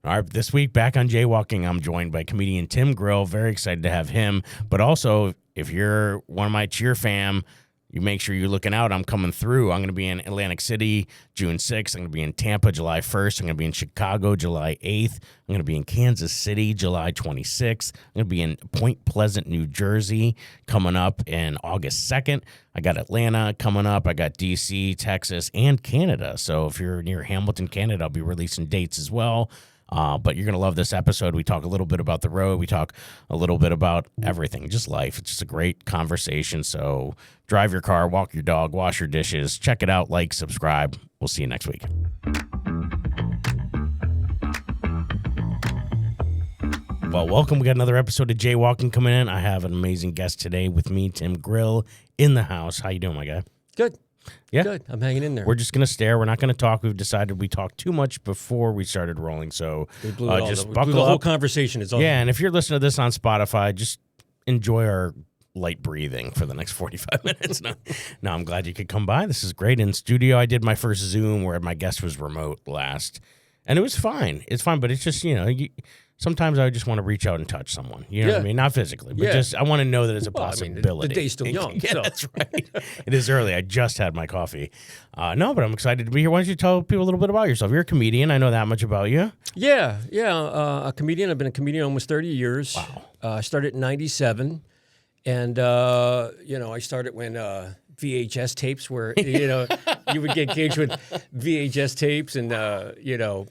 All right, this week back on Jaywalking, I'm joined by comedian Tim Grill. Very excited to have him. But also, if you're one of my cheer fam, you make sure you're looking out. I'm coming through. I'm going to be in Atlantic City June 6th. I'm going to be in Tampa July 1st. I'm going to be in Chicago July 8th. I'm going to be in Kansas City July 26th. I'm going to be in Point Pleasant, New Jersey coming up in August 2nd. I got Atlanta coming up. I got DC, Texas, and Canada. So if you're near Hamilton, Canada, I'll be releasing dates as well. But you're going to love this episode. We talk a little bit about the road. We talk a little bit about everything, just life. It's just a great conversation. So drive your car, walk your dog, wash your dishes. Check it out, like, subscribe. We'll see you next week. Well, welcome. We got another episode of Jaywalking coming in. I have an amazing guest today with me, Tim Grill, in the house. How you doing, my guy? Good. Yeah? Good. I'm hanging in there. We're just going to stare. We're not going to talk. We've decided we talked too much before we started rolling. So just buckle the whole up. conversation is on. Yeah, and if you're listening to this on Spotify, just enjoy our light breathing for the next 45 minutes. No, I'm glad you could come by. This is great. In studio, I did my first Zoom where my guest was remote last, and it was fine. It's fine, but it's just, sometimes I just want to reach out and touch someone. You know what I mean? Not physically, but just I want to know that it's a possibility. The day's still young. Yeah, so. that's right. It is early. I just had my coffee. No, but I'm excited to be here. Why don't you tell people a little bit about yourself? You're a comedian. I know that much about you. Yeah. A comedian. I've been a comedian almost 30 years. Wow. I started in 97, and I started when VHS tapes were, you would get gigs with VHS tapes, and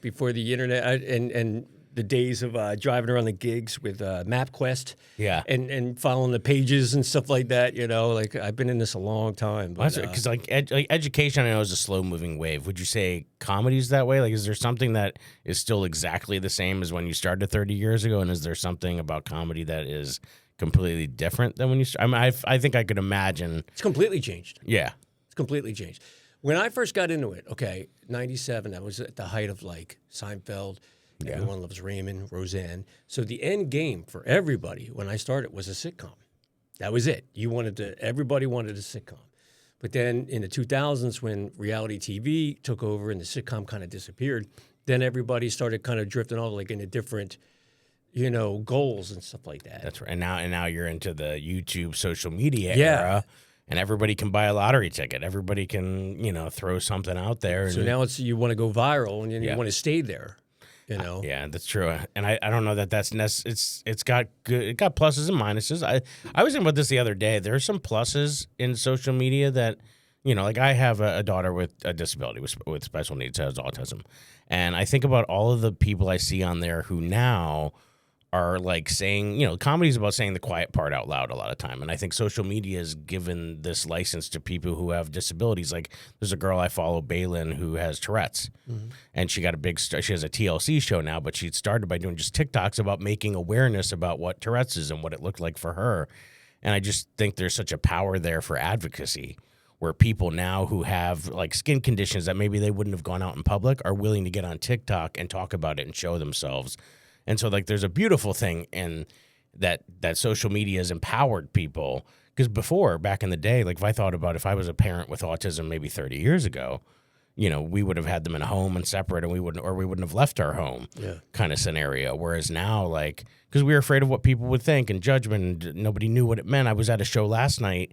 before the internet, and the days of driving around the gigs with MapQuest, and following the pages and stuff like that. Like I've been in this a long time. Because education, I know, is a slow moving wave. Would you say comedy's that way? Like, is there something that is still exactly the same as when you started 30 years ago, and is there something about comedy that is completely different than when you started? I mean, I think I could imagine it's completely changed. Yeah, it's completely changed. When I first got into it, 97, I was at the height of like Seinfeld. Yeah. Everyone Loves Raymond, Roseanne. So the end game for everybody when I started was a sitcom. That was it. Everybody wanted a sitcom. But then in the 2000s, when reality TV took over and the sitcom kind of disappeared, then everybody started kind of drifting off like into different, goals and stuff like that. That's right. And now you're into the YouTube social media era. And everybody can buy a lottery ticket. Everybody can, throw something out there. So now you want to go viral and you want to stay there. Yeah, that's true. And I don't know that that's it's got good. It got pluses and minuses. I was thinking about this the other day. There are some pluses in social media that, like I have a daughter with a disability with special needs, has autism, and I think about all of the people I see on there who now are like saying, comedy is about saying the quiet part out loud a lot of time. And I think social media has given this license to people who have disabilities. Like there's a girl I follow, Baylin, who has Tourette's, and she got she has a TLC show now, but she started by doing just TikToks about making awareness about what Tourette's is and what it looked like for her. And I just think there's such a power there for advocacy, where people now who have like skin conditions that maybe they wouldn't have gone out in public are willing to get on TikTok and talk about it and show themselves. And so, like, there's a beautiful thing in that social media has empowered people. Because before, back in the day, like, if I was a parent with autism maybe 30 years ago, we would have had them in a home and separate, and we wouldn't have left our home kind of scenario. Whereas now, like, because we were afraid of what people would think and judgment, and nobody knew what it meant. I was at a show last night,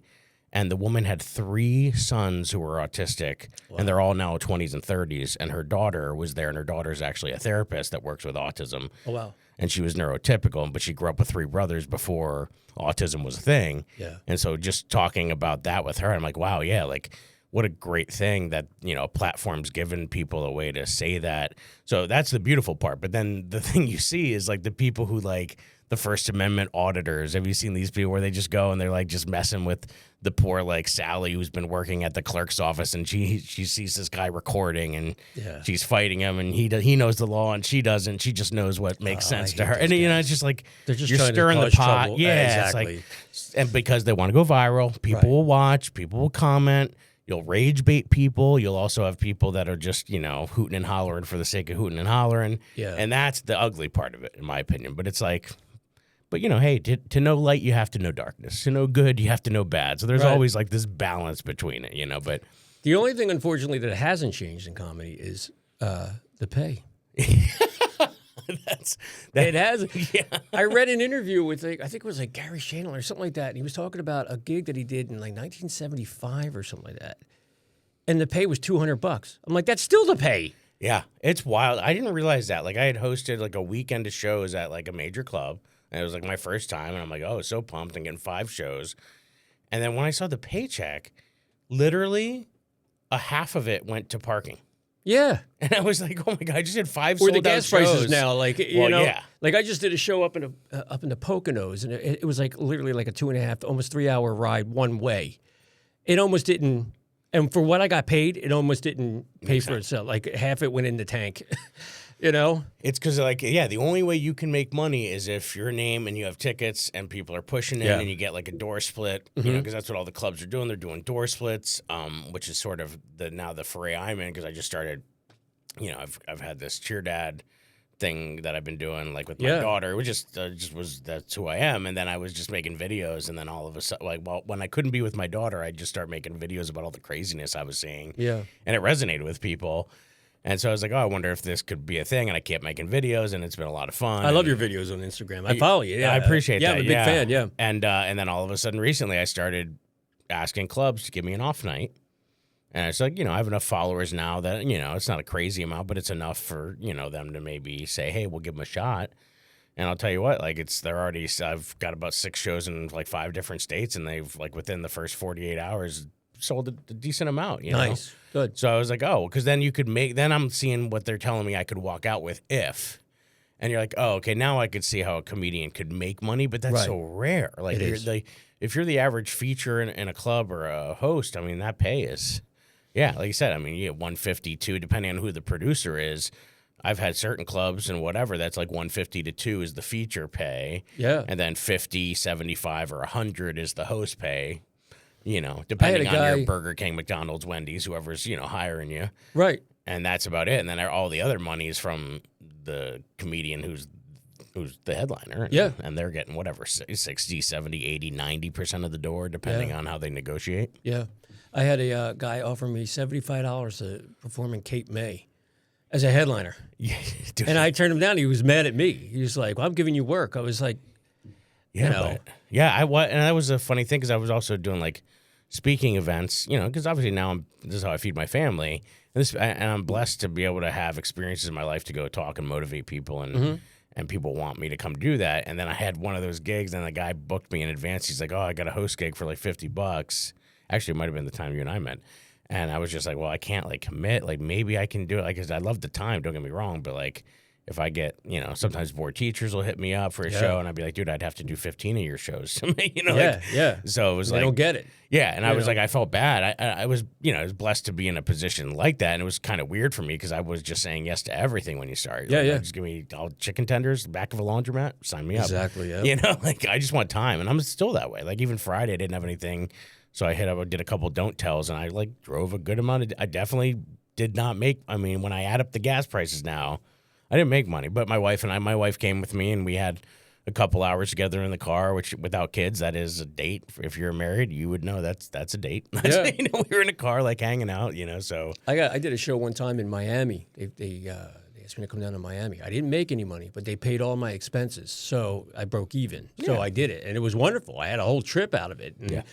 and the woman had 3 sons who were autistic, and they're all now 20s and 30s, and her daughter was there, and her daughter's actually a therapist that works with autism. Oh, wow. And she was neurotypical, but she grew up with 3 brothers before autism was a thing. Yeah. And so just talking about that with her, I'm like, wow, yeah, like, what a great thing that, a platform's given people a way to say that. So that's the beautiful part. But then the thing you see is, like, the people who, like, the First Amendment auditors. Have you seen these people where they just go and they're like just messing with the poor like Sally who's been working at the clerk's office, and she sees this guy recording and she's fighting him, and he knows the law and she doesn't. She just knows what makes sense to her. And it's just like they're just you're stirring the pot. Trouble. Yeah, exactly. It's like, and because they want to go viral, people will watch, people will comment. You'll rage bait people. You'll also have people that are just, hooting and hollering for the sake of hooting and hollering. Yeah. And that's the ugly part of it, in my opinion. But it's like, hey, to know light, you have to know darkness. To know good, you have to know bad. So there's always like this balance between it, but. The only thing, unfortunately, that hasn't changed in comedy is the pay. It has. Yeah. I read an interview with, I think it was like Gary Shandling or something like that, and he was talking about a gig that he did in like 1975 or something like that, and the pay was $200. I'm like, that's still the pay. Yeah, it's wild. I didn't realize that. Like, I had hosted like a weekend of shows at like a major club, and it was like my first time, and I'm like, oh, so pumped and getting 5 shows. And then when I saw the paycheck, literally a half of it went to parking. Yeah. And I was like, oh my God, I just did 5 Or sold the gas out shows. prices now, like, you Well, know, yeah. like I just did a show up in the Poconos, and it was like literally like a 2.5, almost 3-hour ride one way. It almost didn't. And for what I got paid, it almost didn't pay for itself. Like half it went in the tank, you know? It's because, like, yeah, the only way you can make money is if your name and you have tickets and people are pushing in and you get like a door split, you know, because that's what all the clubs are doing. They're doing door splits, which is sort of the foray I'm in, because I just started, you know, I've had this cheer dad thing that I've been doing, like with my daughter. It was just was that's who I am. And then I was just making videos, and then all of a sudden, like, well, when I couldn't be with my daughter, I just started making videos about all the craziness I was seeing. Yeah. And it resonated with people. And so I was like, oh, I wonder if this could be a thing. And I kept making videos, and it's been a lot of fun. I love your videos on Instagram. I follow you. Yeah, I appreciate that. Yeah, I'm a big fan. Yeah. And then all of a sudden recently I started asking clubs to give me an off night. And it's like, you know, I have enough followers now that, you know, it's not a crazy amount, but it's enough for, you know, them to maybe say, hey, we'll give them a shot. And I'll tell you what, like, I've got about 6 shows in like 5 different states, and they've, like, within the first 48 hours sold a decent amount, you know? Nice. Good. So I was like, oh, because then then I'm seeing what they're telling me I could walk out with if. And you're like, oh, okay, now I could see how a comedian could make money, but that's so rare. Like, if you're the average feature in a club or a host, I mean, that pay is... Yeah, like you said, I mean, you get 150 to, depending on who the producer is. I've had certain clubs and whatever, that's like 150 to 2 is the feature pay. Yeah. And then 50, 75, or 100 is the host pay, you know, depending on your Burger King, McDonald's, Wendy's, whoever's, you know, hiring you. Right. And that's about it. And then all the other money is from the comedian who's the headliner. Yeah. And they're getting whatever, 60, 70, 80, 90% of the door, depending on how they negotiate. Yeah. I had a guy offer me $75 to perform in Cape May as a headliner. Yeah, dude. And I turned him down. He was mad at me. He was like, well, I'm giving you work. I was like, yeah, you know. And that was a funny thing, because I was also doing like speaking events, you know, because obviously now this is how I feed my family. And I'm blessed to be able to have experiences in my life to go talk and motivate people, and people want me to come do that. And then I had one of those gigs, and the guy booked me in advance. He's like, oh, I got a host gig for like $50. Actually, it might have been the time you and I met. And I was just like, well, I can't like commit. Like, maybe I can do it. Like, 'cause I love the time, don't get me wrong. But like, if I get, you know, sometimes board teachers will hit me up for a show, and I'd be like, dude, I'd have to do 15 of your shows to make, you know, So it was they don't get it. Yeah. And I was like, I felt bad. I was, you know, I was blessed to be in a position like that. And it was kind of weird for me, because I was just saying yes to everything when you start. Yeah, Just give me all chicken tenders, back of a laundromat, sign me up. Exactly, yeah. You know, like, I just want time. And I'm still that way. Like, even Friday, I didn't have anything. So I did a couple don't tells, and I like drove a good amount. I definitely did not make, I mean, when I add up the gas prices now, I didn't make money. But my wife came with me, and we had a couple hours together in the car, which without kids, that is a date. If you're married, you would know that's a date. Yeah. You know, we were in a car, like hanging out, you know, so. I did a show one time in Miami. They asked me to come down to Miami. I didn't make any money, but they paid all my expenses. So I broke even. Yeah. So I did it, and it was wonderful. I had a whole trip out of it. And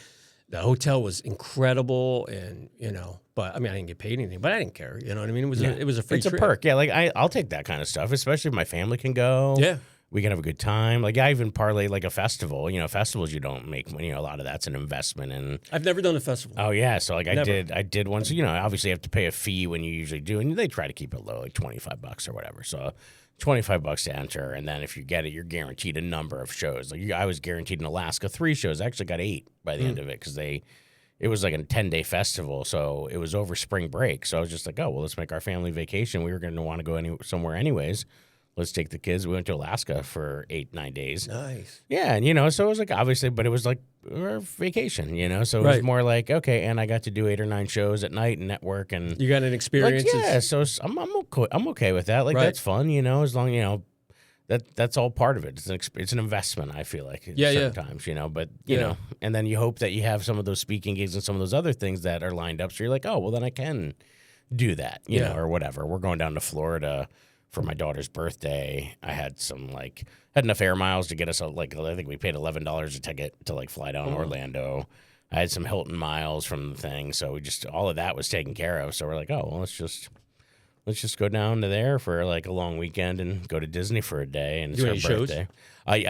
the hotel was incredible, and, you know, but I mean, I didn't get paid anything, but I didn't care. You know what I mean? It was a free trip. It's a perk. Yeah, like I'll take that kind of stuff, especially if my family can go. Yeah. We can have a good time. Like, I even parlay like a festival. You know, festivals you don't make money. You know, a lot of that's an investment. And I've never done a festival. Oh yeah, so like I did one. So, you know, obviously you have to pay a fee when you usually do, and they try to keep it low, like $25 or whatever. So $25 to enter, and then if you get it, you're guaranteed a number of shows. Like, I was guaranteed in Alaska 3 shows. I actually got 8 by the end of it, because it was like a 10-day festival, so it was over spring break. So I was just like, oh, well, let's make our family vacation. We were going to want to go somewhere anyways. Let's take the kids. We went to Alaska for 8-9 days. Nice. Yeah, and, you know, so it was like, obviously, but it was like our vacation, you know? So it was more like, okay, and I got to do 8 or 9 shows at night and network. And you got an experience? Like, yeah, so I'm okay with that. Like, that's fun, you know, as long, you know, that's all part of it. It's an investment, I feel like, times, you know, but, you know, and then you hope that you have some of those speaking gigs and some of those other things that are lined up. So you're like, oh, well, then I can do that, you know, or whatever. We're going down to Florida for my daughter's birthday. I had had enough air miles to get us I think we paid $11 a ticket to fly down to Orlando. I had some Hilton miles from the thing, so all of that was taken care of. So we're like, oh, well, let's just go down to there for a long weekend and go to Disney for a day. And it's her birthday.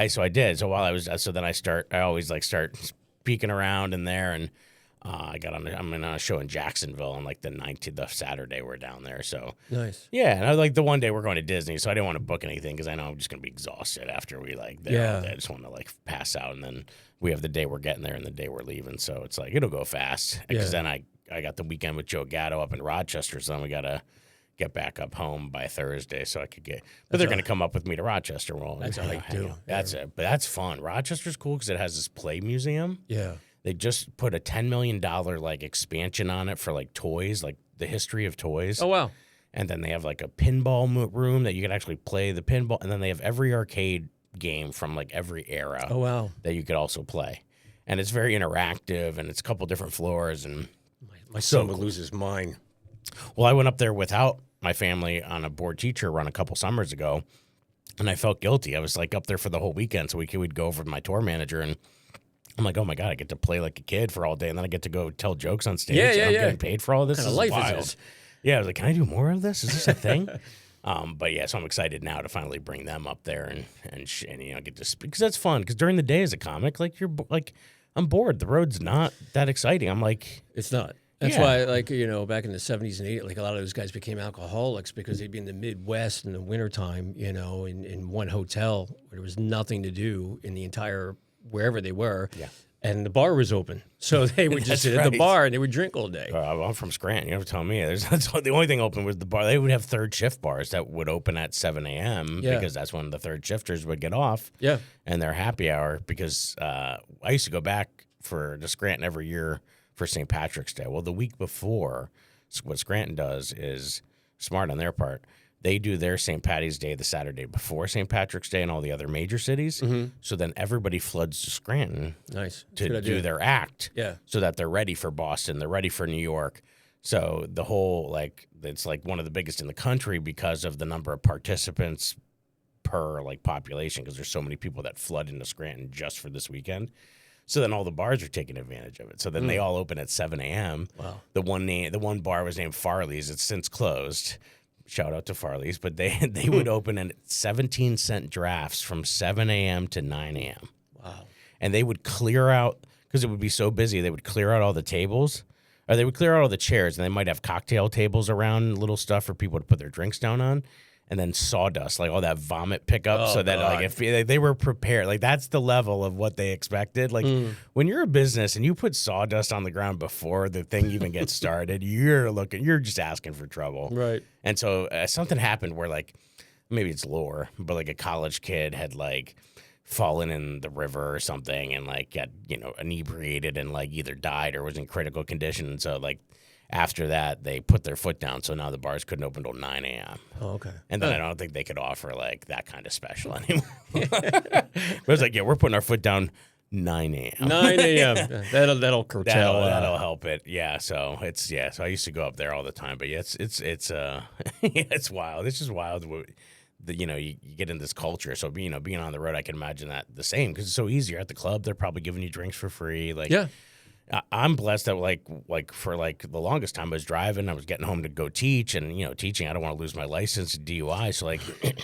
So I did. So while I was, then I always start peeking around in there, and I'm in a show in Jacksonville on the 19th, the Saturday we're down there. So nice. Yeah, and I the one day we're going to Disney, so I didn't want to book anything because I know I'm just gonna be exhausted after we there all day. I just want to pass out, and then we have the day we're getting there and the day we're leaving. So it's it'll go fast because then I got the weekend with Joe Gatto up in Rochester, so then we gotta get back up home by Thursday so I could get. But they're gonna come up with me to Rochester. Well, that's all I do. That's it. But that's fun. Rochester's cool because it has this play museum. Yeah. They just put a $10 million expansion on it for toys, the history of toys. Oh, wow. And then they have a pinball room that you can actually play the pinball. And then they have every arcade game from every era. Oh, wow. That you could also play. And it's very interactive, and it's a couple different floors. And my son would lose his mind. Well, I went up there without my family on a board teacher run a couple summers ago, and I felt guilty. I was up there for the whole weekend, so we'd go over with my tour manager, and I'm like, oh my God, I get to play like a kid for all day, and then I get to go tell jokes on stage. I'm getting paid for all this. This is life wild. is this? Yeah, I was like, can I do more of this? Is this a thing? But yeah, so I'm excited now to finally bring them up there and get to speak, because that's fun. Because during the day as a comic, I'm bored. The road's not that exciting. I'm like, it's not. That's why, back in the 70s and 80s, a lot of those guys became alcoholics because they'd be in the Midwest in the wintertime, in one hotel where there was nothing to do in the entire wherever they were. Yeah. And the bar was open. So they would just sit at the bar and they would drink all day. I'm from Scranton. You have to tell me. The only thing open was the bar. They would have third shift bars that would open at 7 a.m. because that's when the third shifters would get off. Yeah. And their happy hour, because I used to go back to Scranton every year for St. Patrick's Day. Well, the week before, what Scranton does is smart on their part. They do their St. Patty's Day the Saturday before St. Patrick's Day in all the other major cities. Mm-hmm. So then everybody floods to Scranton to do their act. Yeah. So that they're ready for Boston. They're ready for New York. So the whole, it's one of the biggest in the country because of the number of participants per population, because there's so many people that flood into Scranton just for this weekend. So then all the bars are taking advantage of it. So then they all open at 7 a.m. Wow. The one bar was named Farley's. It's since closed. Shout out to Farley's, but they would open at 17-cent drafts from 7 a.m. to 9 a.m. Wow. And they would clear out, because it would be so busy, they would clear out all the tables, or they would clear out all the chairs, and they might have cocktail tables around, little stuff for people to put their drinks down on, and then sawdust, all that vomit pickup, so that if they were prepared. That's the level of what they expected. When you're a business and you put sawdust on the ground before the thing even gets started, you're just asking for trouble. Right. And so something happened where maybe it's lore, but a college kid had fallen in the river or something and got inebriated and either died or was in critical condition. And so after that, they put their foot down, so now the bars couldn't open until 9 a.m. Oh, okay. And then I don't think they could offer that kind of special anymore. But it's we're putting our foot down 9 a.m. 9 a.m. That'll curtail. That'll help it. Yeah. So So I used to go up there all the time. But yeah, it's wild. It's just wild. You get in this culture. So being on the road, I can imagine that the same, because it's so easy. You're at the club, they're probably giving you drinks for free. Yeah. I'm blessed that for the longest time I was driving, I was getting home to go teach, and teaching, I don't want to lose my license to DUI, so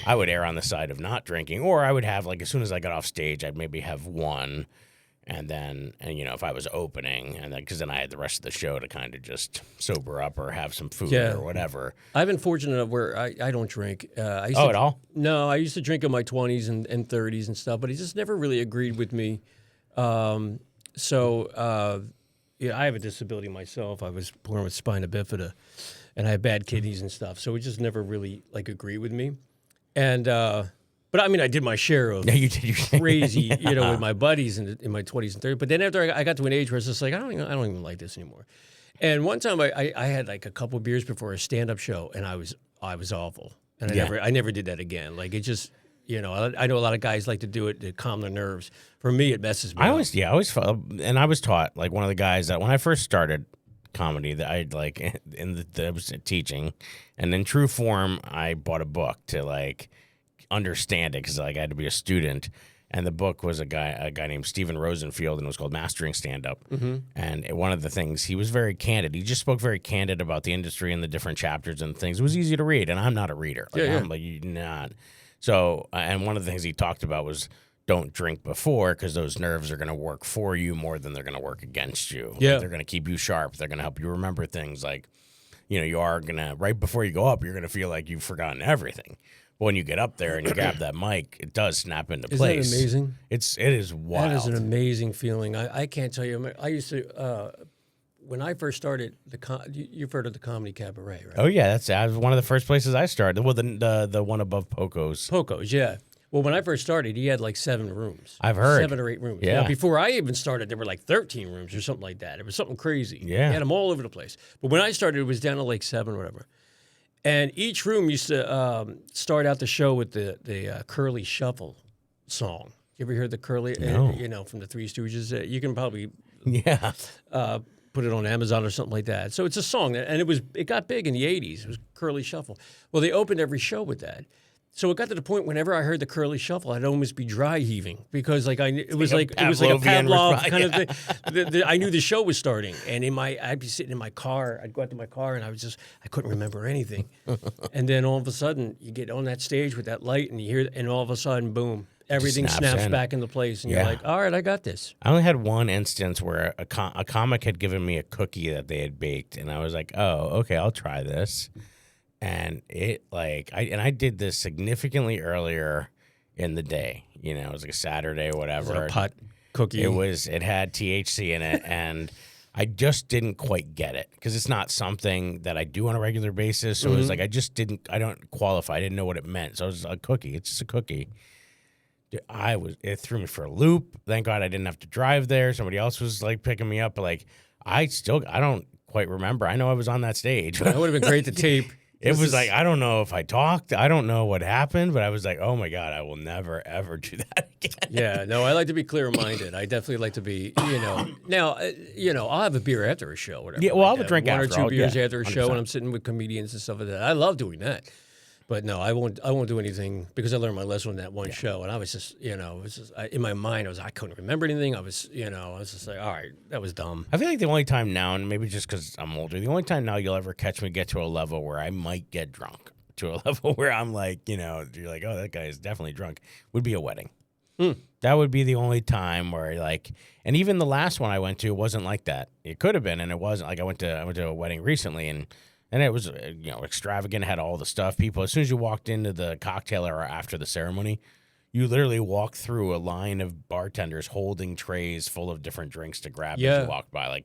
I would err on the side of not drinking, or I would have as soon as I got off stage, I'd maybe have one, and if I was opening, and then because then I had the rest of the show to kind of just sober up or have some food or whatever. I've been fortunate enough where I don't drink. At all? No, I used to drink in my 20s and 30s and stuff, but it just never really agreed with me. I have a disability myself. I was born with spina bifida, and I have bad kidneys and stuff. So it just never really agreed with me. And but I did my share of crazy, with my buddies in my 20s and 30s. But then after I got to an age where it's just I don't even like this anymore. And one time I had a couple of beers before a stand up show, and I was awful, and I never did that again. It just. I know a lot of guys like to do it to calm their nerves. For me, it messes me up. I always, and I was taught, one of the guys that when I first started comedy that I like in the I was teaching, and in true form, I bought a book to like understand it because like I had to be a student. And the book was a guy named Stephen Rosenfield, and it was called Mastering Stand Up. And one of the things, he was very candid. He just spoke very candid about the industry and the different chapters and things. It was easy to read, and I'm not a reader. Like, I'm like, you're not. So, and one of the things he talked about was don't drink before because those nerves are going to work for you more than they're going to work against you. Yeah. Like, they're going to keep you sharp. They're going to help you remember things. Like, you are going to, right before you go up, you're going to feel like you've forgotten everything. When you get up there and you grab that mic, it does snap into place. Isn't that amazing? It is wild. That is an amazing feeling. I can't tell you. I used to when I first started you've heard of the Comedy Cabaret, right? Oh yeah, that was one of the first places I started. Well, the one above Poco's. Poco's, yeah. Well, when I first started, he had like 7 rooms. I've heard 7 or 8 rooms. Yeah. Now, before I even started, there were like 13 rooms or something like that. It was something crazy. Yeah. He had them all over the place. But when I started, it was down to like 7 or whatever. And each room used to start out the show with the Curly Shuffle song. You ever heard the Curly? No. From the Three Stooges. You can probably put it on Amazon or something like that. So it's a song, and it got big in the '80s. It was Curly Shuffle. Well, they opened every show with that. So it got to the point whenever I heard the Curly Shuffle, I'd almost be dry heaving because it was like a Pavlov kind of thing. I knew the show was starting, and I'd be sitting in my car. I'd go out to my car, and I couldn't remember anything. And then all of a sudden, you get on that stage with that light, and you hear, and all of a sudden, boom, everything snaps back into place, and you're like, all right, I got this. I only had one instance where a comic had given me a cookie that they had baked, and I was like, oh, okay, I'll try this. And I did this significantly earlier in the day. It was like a Saturday or whatever. Was it a pot cookie? It had THC in it, and I just didn't quite get it because it's not something that I do on a regular basis. So it was like I don't qualify. I didn't know what it meant. So it was a cookie. It's just a cookie. Dude, it threw me for a loop. Thank God I didn't have to drive there. Somebody else was like picking me up. But like I don't quite remember. I know I was on that stage. That would have been great to tape. It was like, I don't know if I talked. I don't know what happened, but I was like, oh, my God, I will never, ever do that again. Yeah, no, I like to be clear-minded. I definitely like to be, Now, I'll have a beer after a show. Whatever, yeah, well, I'll have a drink one after. One or two beers after a 100%. show when I'm sitting with comedians and stuff like that. I love doing that. But no, I won't do anything because I learned my lesson on that one show, and I was just, in my mind, I couldn't remember anything. I was just like, all right, that was dumb. I feel like the only time now, and maybe just because I'm older, the only time now you'll ever catch me get to a level where I might get drunk, to a level where I'm like, you're like, oh, that guy is definitely drunk, would be a wedding. That would be the only time where and even the last one I went to wasn't like that. It could have been, and it wasn't. Like I went to a wedding recently, and it was, extravagant, had all the stuff. People, as soon as you walked into the cocktail hour after the ceremony, you literally walked through a line of bartenders holding trays full of different drinks to grab as you walked by.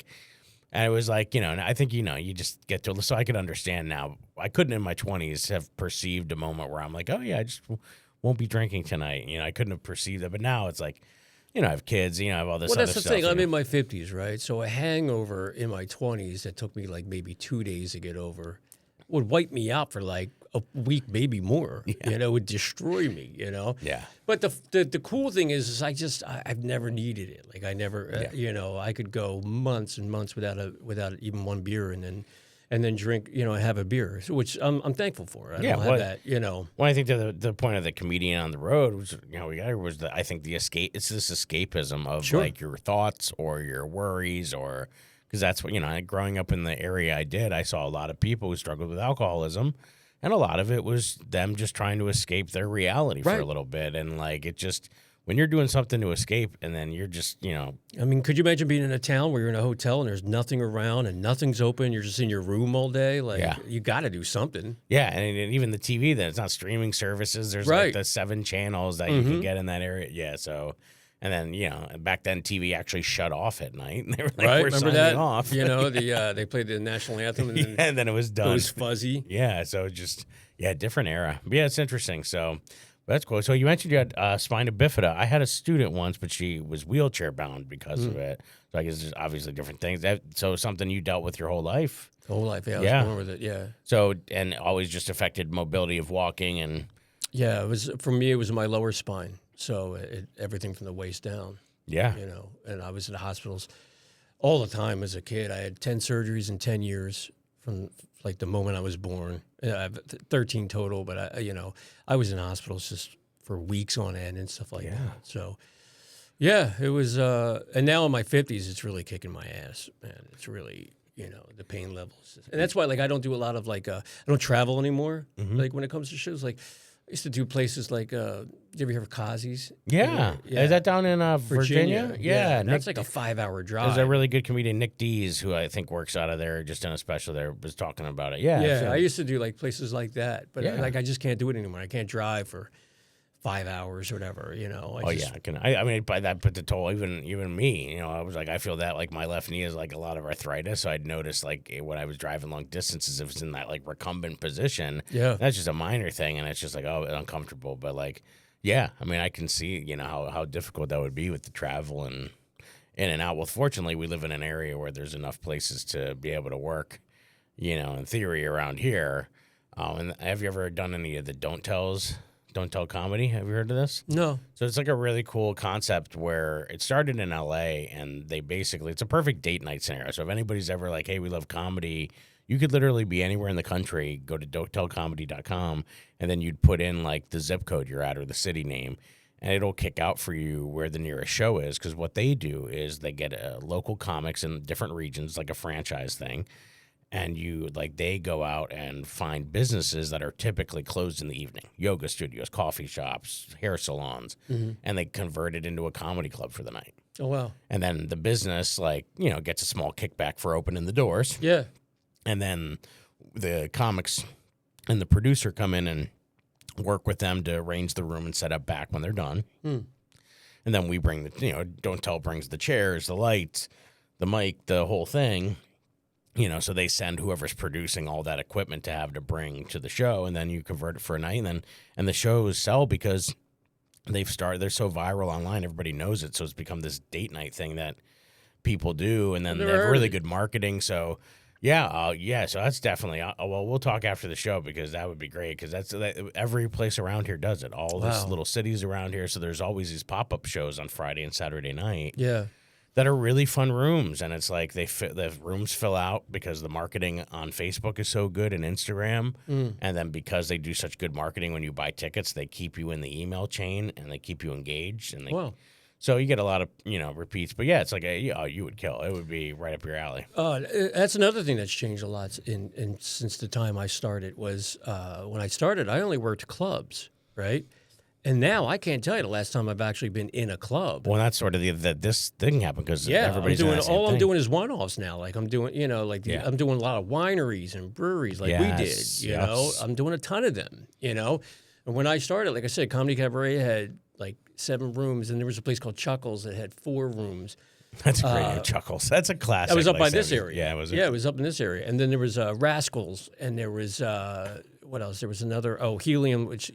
And it was like, and I think, you just get to, so I could understand now. I couldn't in my 20s have perceived a moment where I'm like, oh, yeah, I just won't be drinking tonight. I couldn't have perceived it. But now it's like, I have kids, I have all this other stuff. Well, that's the thing. I'm in my 50s, right? So a hangover in my 20s that took me like maybe 2 days to get over would wipe me out for like a week, maybe more. Yeah. Would destroy me, Yeah. But the cool thing is I've never needed it. Like I never, I could go months and months without even one beer and then drink, have a beer, which I'm thankful for. I don't have that, Well, I think the point of the comedian on the road was, I think the escape. It's this escapism of like your thoughts or your worries, or because that's what growing up in the area I did, I saw a lot of people who struggled with alcoholism, and a lot of it was them just trying to escape their reality for a little bit, and like it just. When you're doing something to escape and then you're just, I mean, could you imagine being in a town where you're in a hotel and there's nothing around and nothing's open, you're just in your room all day? Like, you got to do something. Yeah, and even the TV, then it's not streaming services. There's like the 7 channels that you can get in that area. Yeah, so, and then, back then TV actually shut off at night. And they were like, we're remember signing that? off. They played the national anthem and then it was done. It was fuzzy. Yeah, so just, different era. But yeah, it's interesting. So, that's cool. So you mentioned you had spina bifida. I had a student once, but she was wheelchair bound because of it. So I guess there's obviously different things. So something you dealt with your whole life? The whole life, I was born with it, yeah. So, and always just affected mobility of walking and... Yeah, for me, it was my lower spine. So everything from the waist down. Yeah. And I was in the hospitals all the time as a kid. I had 10 surgeries in 10 years from like the moment I was born. I have 13 total, but I was in hospitals just for weeks on end and stuff like that. So yeah, it was, and now in my 50s, it's really kicking my ass, man. It's really, the pain levels. And that's why, like, I don't do a lot of, like, I don't travel anymore. Like, when it comes to shows, like, I used to do places like, you ever hear of Kazi's? Yeah. Is that down in Virginia? Yeah. That's like a 5-hour drive. There's a really good comedian, Nick Dees, who I think works out of there, just in a special there, was talking about it. Yeah. Yeah, I used to do, like, places like that. But, like, I just can't do it anymore. I can't drive for 5 hours or whatever, I mean, by that put the toll, even me, I was like, I feel that like my left knee is like a lot of arthritis. So I'd notice like when I was driving long distances, if it's in that like recumbent position, that's just a minor thing. And it's just like, oh, uncomfortable. But like, yeah, I mean, I can see, how difficult that would be with the travel and in and out. Well, fortunately, we live in an area where there's enough places to be able to work, in theory around here. And have you ever done any of the Don't Tell comedy? Have you heard of this? No. So it's like a really cool concept where it started in LA and they basically, it's a perfect date night scenario. So if anybody's ever like, hey, we love comedy, you could literally be anywhere in the country, go to don'ttellcomedy.com, and then you'd put in like the zip code you're at or the city name, and it'll kick out for you where the nearest show is. Because what they do is they get local comics in different regions, like a franchise thing. And they go out and find businesses that are typically closed in the evening, yoga studios, coffee shops, hair salons, and they convert it into a comedy club for the night. Oh, wow. And then the business, gets a small kickback for opening the doors. Yeah. And then the comics and the producer come in and work with them to arrange the room and set up back when they're done. And then we bring Don't Tell brings the chairs, the lights, the mic, the whole thing. So they send whoever's producing all that equipment to have to bring to the show, and then you convert it for a night, and the shows sell because they're so viral online, everybody knows it, so it's become this date night thing that people do, and then they have really good marketing. So so that's definitely. Well, we'll talk after the show because that would be great because every place around here does it. All these little cities around here, so there's always these pop-up shows on Friday and Saturday night. Yeah. That are really fun rooms, and it's like the rooms fill out because the marketing on Facebook is so good and Instagram, and then because they do such good marketing when you buy tickets, they keep you in the email chain and they keep you engaged, and so you get a lot of repeats. But yeah, it's like you would kill. It would be right up your alley. That's another thing that's changed a lot in since the time I started was when I started, I only worked clubs, right? And now I can't tell you the last time I've actually been in a club. Well, that's sort of this thing happened because everybody's doing all I'm doing is one-offs now. Like I'm doing, I'm doing a lot of wineries and breweries like we did. You know, I'm doing a ton of them. And when I started, like I said, Comedy Cabaret had like 7 rooms, and there was a place called Chuckles that had 4 rooms. That's great. Chuckles. That's a classic. That was up by this area. Yeah, it was up in this area. And then there was Rascals, and there was what else? There was another Helium, which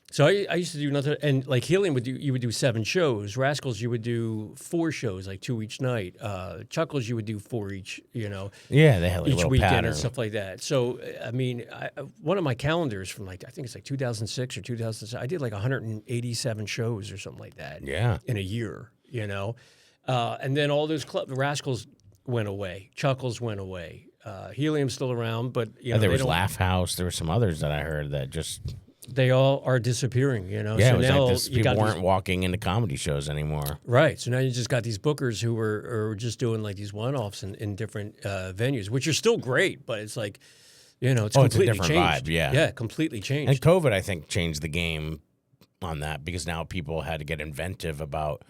So I used to do nothing, and like Helium you would do 7 shows. Rascals you would do 4 shows, like 2 each night. Chuckles you would do 4 each, Yeah, they had like each a weekend pattern and stuff like that. So I mean, one of my calendars from I think it's like 2006 or 2007, I did like 187 shows or something like that. Yeah, in a year, and then all those Rascals went away, Chuckles went away. Helium's still around, but there was Laugh House. There were some others that I heard that just. They all are disappearing, Yeah, so it was now like this, people weren't walking into comedy shows anymore. Right. So now you just got these bookers who are just doing like these one-offs in different venues, which are still great, but it's like, it's completely it's a different changed. vibe, yeah. Yeah, completely changed. And COVID, I think, changed the game on that because now people had to get inventive about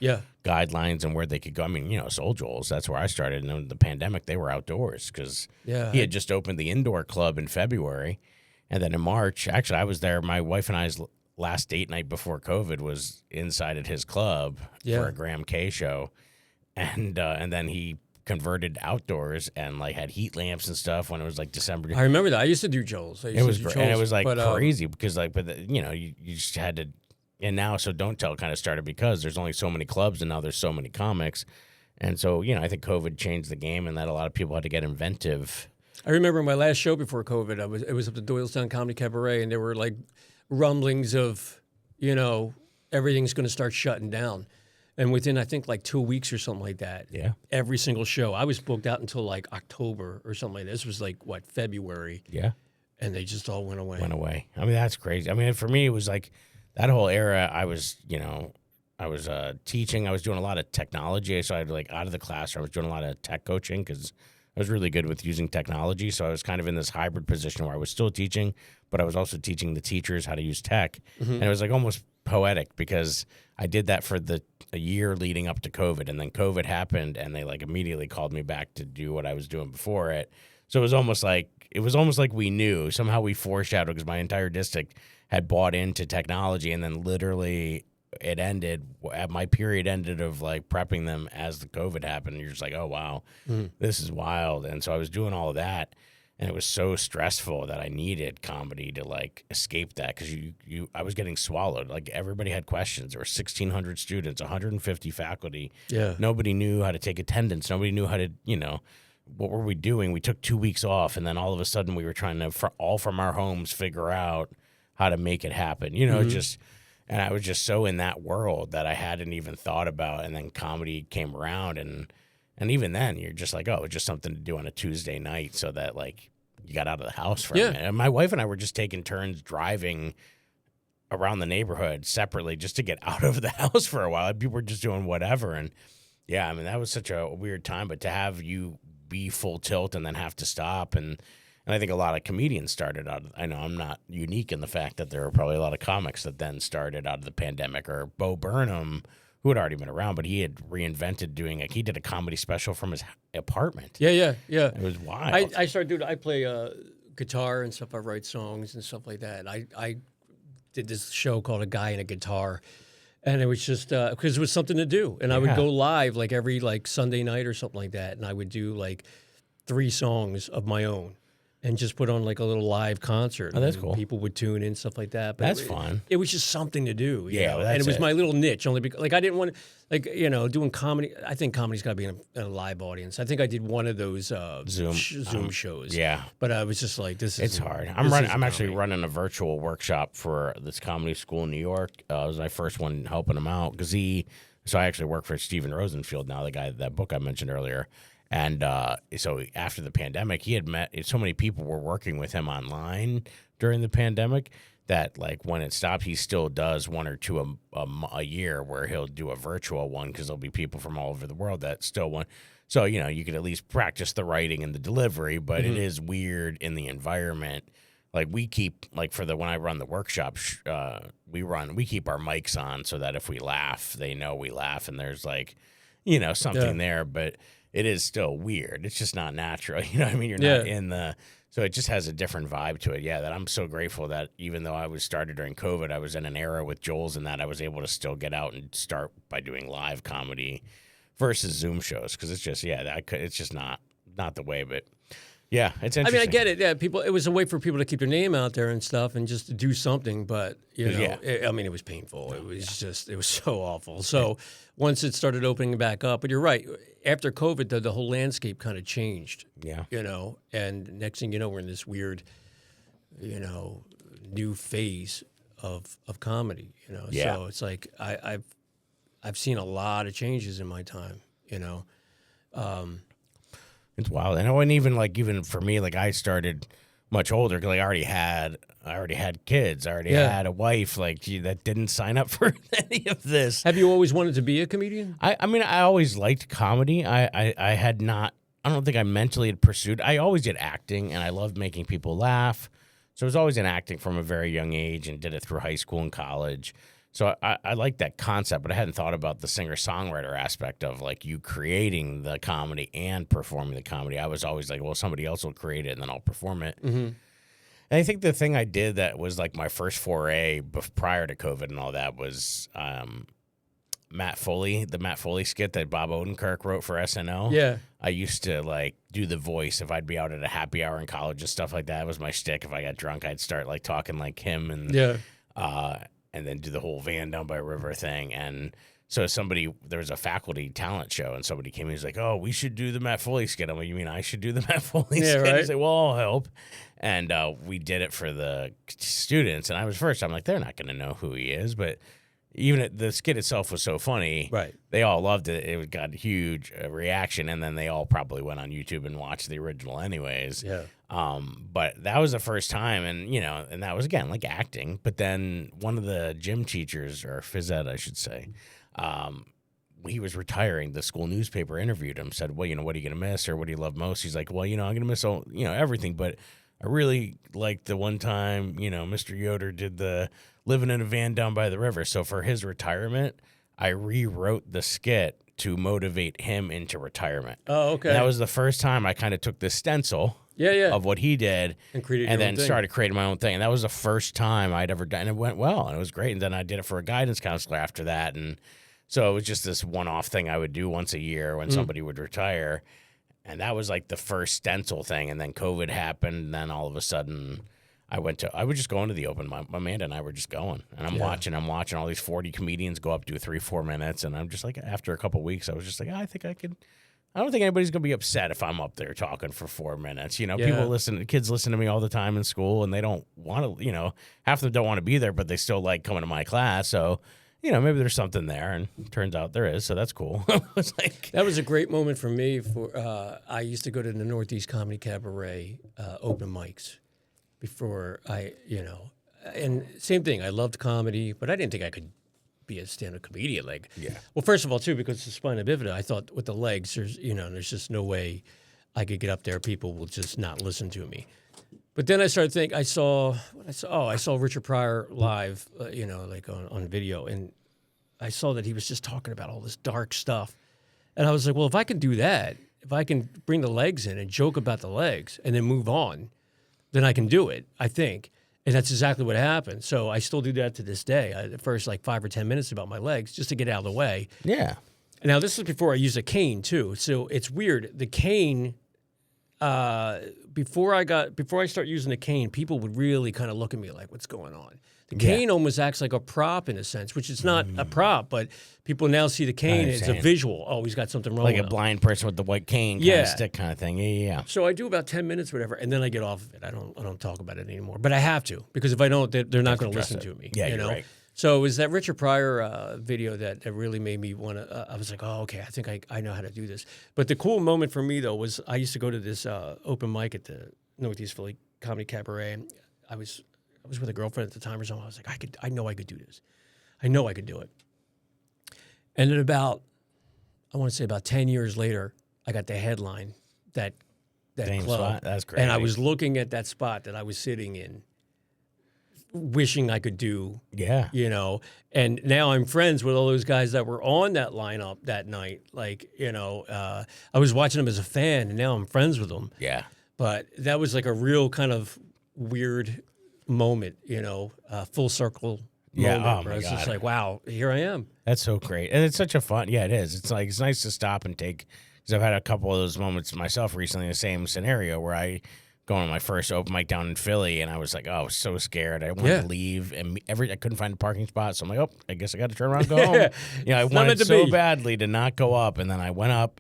guidelines and where they could go. I mean, Soul Joel's, that's where I started. And in the pandemic, they were outdoors because he had just opened the indoor club in February. And then in March, actually, I was there. My wife and I's last date night before COVID was inside at his club for a Graham K show, and then he converted outdoors and like had heat lamps and stuff when it was like December. I remember that. I used to do Joel's. It was great, and it was like crazy because you just had to. And now, so Don't Tell kind of started because there's only so many clubs and now there's so many comics, and so I think COVID changed the game and that a lot of people had to get inventive. I remember my last show before COVID, it was up to Doylestown Comedy Cabaret, and there were like rumblings of, everything's going to start shutting down. And within, I think, like 2 weeks or something like that, Yeah. every single show, I was booked out until like October or something like that. This was like, what, February? Yeah. And they just all went away. Went away. I mean, that's crazy. I mean, for me, it was like that whole era. I was, teaching. I was doing a lot of technology. So I had like out of the classroom, I was doing a lot of tech coaching because I was really good with using technology. So I was kind of in this hybrid position where I was still teaching, but I was also teaching the teachers how to use tech. And it was like almost poetic because I did that for a year leading up to COVID, and then COVID happened, and they like immediately called me back to do what I was doing before it. So it was almost like we knew, somehow we foreshadowed, because my entire district had bought into technology, and then literally it ended. My period ended of like prepping them as the COVID happened. And you're just like, oh wow, this is wild. And so I was doing all of that, and it was so stressful that I needed comedy to like escape that, because I was getting swallowed. Like everybody had questions. There were 1,600 students, 150 faculty. Yeah. Nobody knew how to take attendance. Nobody knew how to, what were we doing? We took 2 weeks off, and then all of a sudden we were trying to, all from our homes, figure out how to make it happen. And I was just so in that world that I hadn't even thought about. And then comedy came around, and even then you're just like, oh, it's just something to do on a Tuesday night, so that like you got out of the house for a minute. And my wife and I were just taking turns driving around the neighborhood separately just to get out of the house for a while. People were just doing whatever. And yeah, I mean, that was such a weird time, but to have you be full tilt and then have to stop. And I think a lot of comedians started out. I know I'm not unique in the fact that there are probably a lot of comics that then started out of the pandemic, or Bo Burnham, who had already been around, but he had reinvented he did a comedy special from his apartment. Yeah. It was wild. I started doing, I play guitar and stuff. I write songs and stuff like that. I did this show called A Guy and a Guitar. And it was just because it was something to do. And I would go live like every like Sunday night or something like that. And I would do like 3 songs of my own and just put on like a little live concert. Oh, that's and cool. People would tune in, stuff like that. But That's fun. It was just something to do. You know? That's And it was it. my little niche, only because like I didn't want to, like, doing comedy. I think comedy's got to be in a live audience. I think I did one of those Zoom shows. Yeah. But I was just like, this is. It's hard. I'm actually running a virtual workshop for this comedy school in New York. It was my first one helping him out, because so I actually work for Steven Rosenfield now, the guy, that book I mentioned earlier. And so after the pandemic, he had met, so many people were working with him online during the pandemic that like when it stopped, he still does 1 or 2 a year where he'll do a virtual one, because there'll be people from all over the world that still want. So, you could at least practice the writing and the delivery, but it is weird in the environment. Like we keep, like when I run the workshop, we keep our mics on so that if we laugh, they know we laugh, and there's like, something there, but it is still weird. It's just not natural. You know what I mean? You're not in so it just has a different vibe to it. Yeah, that I'm so grateful that even though I was started during COVID, I was in an era with Joel's and that I was able to still get out and start by doing live comedy versus Zoom shows. Because it's just, it's just not the way, but yeah, it's interesting. I mean, I get it. Yeah, it was a way for people to keep their name out there and stuff, and just to do something. But it was painful. It was it was so awful. So once it started opening back up, but you're right. After COVID, the whole landscape kind of changed. Yeah. And next thing you know, we're in this weird, new phase of comedy. Yeah. So it's like I've seen a lot of changes in my time. It's wild. And I wasn't even for me, like I started much older, because I already had kids. I already had a wife that didn't sign up for any of this. Have you always wanted to be a comedian? I mean, I always liked comedy. I had not, I don't think I mentally had pursued. I always did acting, and I loved making people laugh. So I was always in acting from a very young age, and did it through high school and college. So I like that concept, but I hadn't thought about the singer-songwriter aspect of like you creating the comedy and performing the comedy. I was always like, well, somebody else will create it and then I'll perform it. Mm-hmm. And I think the thing I did that was like my first foray prior to COVID and all that was the Matt Foley skit that Bob Odenkirk wrote for SNL. Yeah. I used to like do the voice if I'd be out at a happy hour in college and stuff like that. It was my shtick. If I got drunk, I'd start like talking like him and then do the whole van down by river thing. And so there was a faculty talent show, and somebody came in and was like, oh, we should do the Matt Foley skit. I'm like, you mean I should do the Matt Foley skit? Right. He's like, well, I'll help. And we did it for the students. And I'm like, they're not going to know who he is. But the skit itself was so funny. Right. They all loved it. It got a huge reaction, and then they all probably went on YouTube and watched the original anyways. Yeah. But that was the first time, and and that was again like acting. But then one of the gym teachers, or phys ed, I should say, he was retiring. The school newspaper interviewed him, said, "Well, what are you gonna miss, or what do you love most?" He's like, "Well, I'm gonna miss all, everything, but I really liked the one time, Mr. Yoder did the living in a van down by the river." So for his retirement, I rewrote the skit to motivate him into retirement. Oh, okay. And that was the first time I kind of took the stencil of what he did and created and your then own thing. started creating my own thing. And that was the first time I'd ever done it. It went well, and it was great. And then I did it for a guidance counselor after that. And so it was just this one-off thing I would do once a year when somebody would retire. And that was like the first stencil thing. And then COVID happened. And then all of a sudden I was just going to the open. Amanda and I were just going. And I'm watching all these 40 comedians go up, do 3-4 minutes. And I'm just like, after a couple of weeks, I was just like, I think I could. I don't think anybody's going to be upset if I'm up there talking for 4 minutes. Kids listen to me all the time in school, and they don't want to, half of them don't want to be there, but they still like coming to my class. So, maybe there's something there, and it turns out there is. So that's cool. That was a great moment for me. I used to go to the Northeast Comedy Cabaret open mics before and same thing. I loved comedy, but I didn't think I could be a stand-up comedian. Well, first of all, too, because the spina bifida, I thought with the legs, there's just no way I could get up there. People will just not listen to me. But then I started thinking, I saw Richard Pryor live, on video, and I saw that he was just talking about all this dark stuff. And I was like, well, if I can do that, if I can bring the legs in and joke about the legs and then move on, then I can do it, I think. And that's exactly what happened. So I still do that to this day. The first 5 or 10 minutes about my legs just to get out of the way. Yeah. Now, this is before I use a cane, too. So it's weird. The cane, before I start using the cane, people would really kind of look at me like, what's going on? The cane almost acts like a prop in a sense, which is not a prop, but people now see the cane as a visual. Oh, he's got something wrong like with a him. blind person with the white cane kind of stick kind of thing. Yeah. So I do about 10 minutes, whatever, and then I get off of it. I don't talk about it anymore. But I have to, because if I don't, they're not going to listen to me. Yeah, you're right. So it was that Richard Pryor video that really made me want to, I was like, oh, okay, I think I know how to do this. But the cool moment for me, though, was I used to go to this open mic at the Northeast Philly Comedy Cabaret, and I was with a girlfriend at the time or something. I was like, I know I could do this. I know I could do it. And then about 10 years later, I got the headline that Same club. spot? That's great. And I was looking at that spot that I was sitting in, wishing I could do. Yeah. And now I'm friends with all those guys that were on that lineup that night. I was watching them as a fan, and now I'm friends with them. Yeah. But that was like a real kind of weird moment, full circle moment. Oh, where my I was God. just like, wow, here I am. That's so great. And it's such a fun, it is. It's nice to stop and take, because I've had a couple of those moments myself recently, the same scenario where I go on my first open mic down in Philly, and I was like, I was so scared. I wanted to leave, and I couldn't find a parking spot. So I'm like, I guess I got to turn around and go home. I wanted so badly to not go up, and then I went up.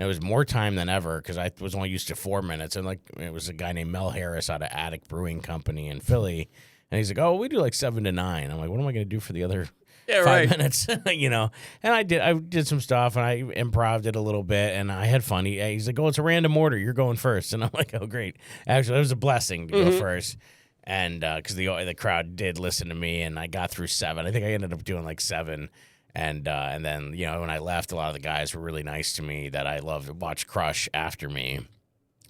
And it was more time than ever because I was only used to 4 minutes. And it was a guy named Mel Harris out of Attic Brewing Company in Philly. And he's like, oh, we do 7 to 9. I'm like, what am I going to do for the other 5 minutes? And I did some stuff, and I improv'd it a little bit, and I had fun. He's like, oh, it's a random order. You're going first. And I'm like, oh, great. Actually, it was a blessing to go first. And because the crowd did listen to me, and I got through 7. I think I ended up doing 7. And then, when I left, a lot of the guys were really nice to me that I loved to watch crush after me.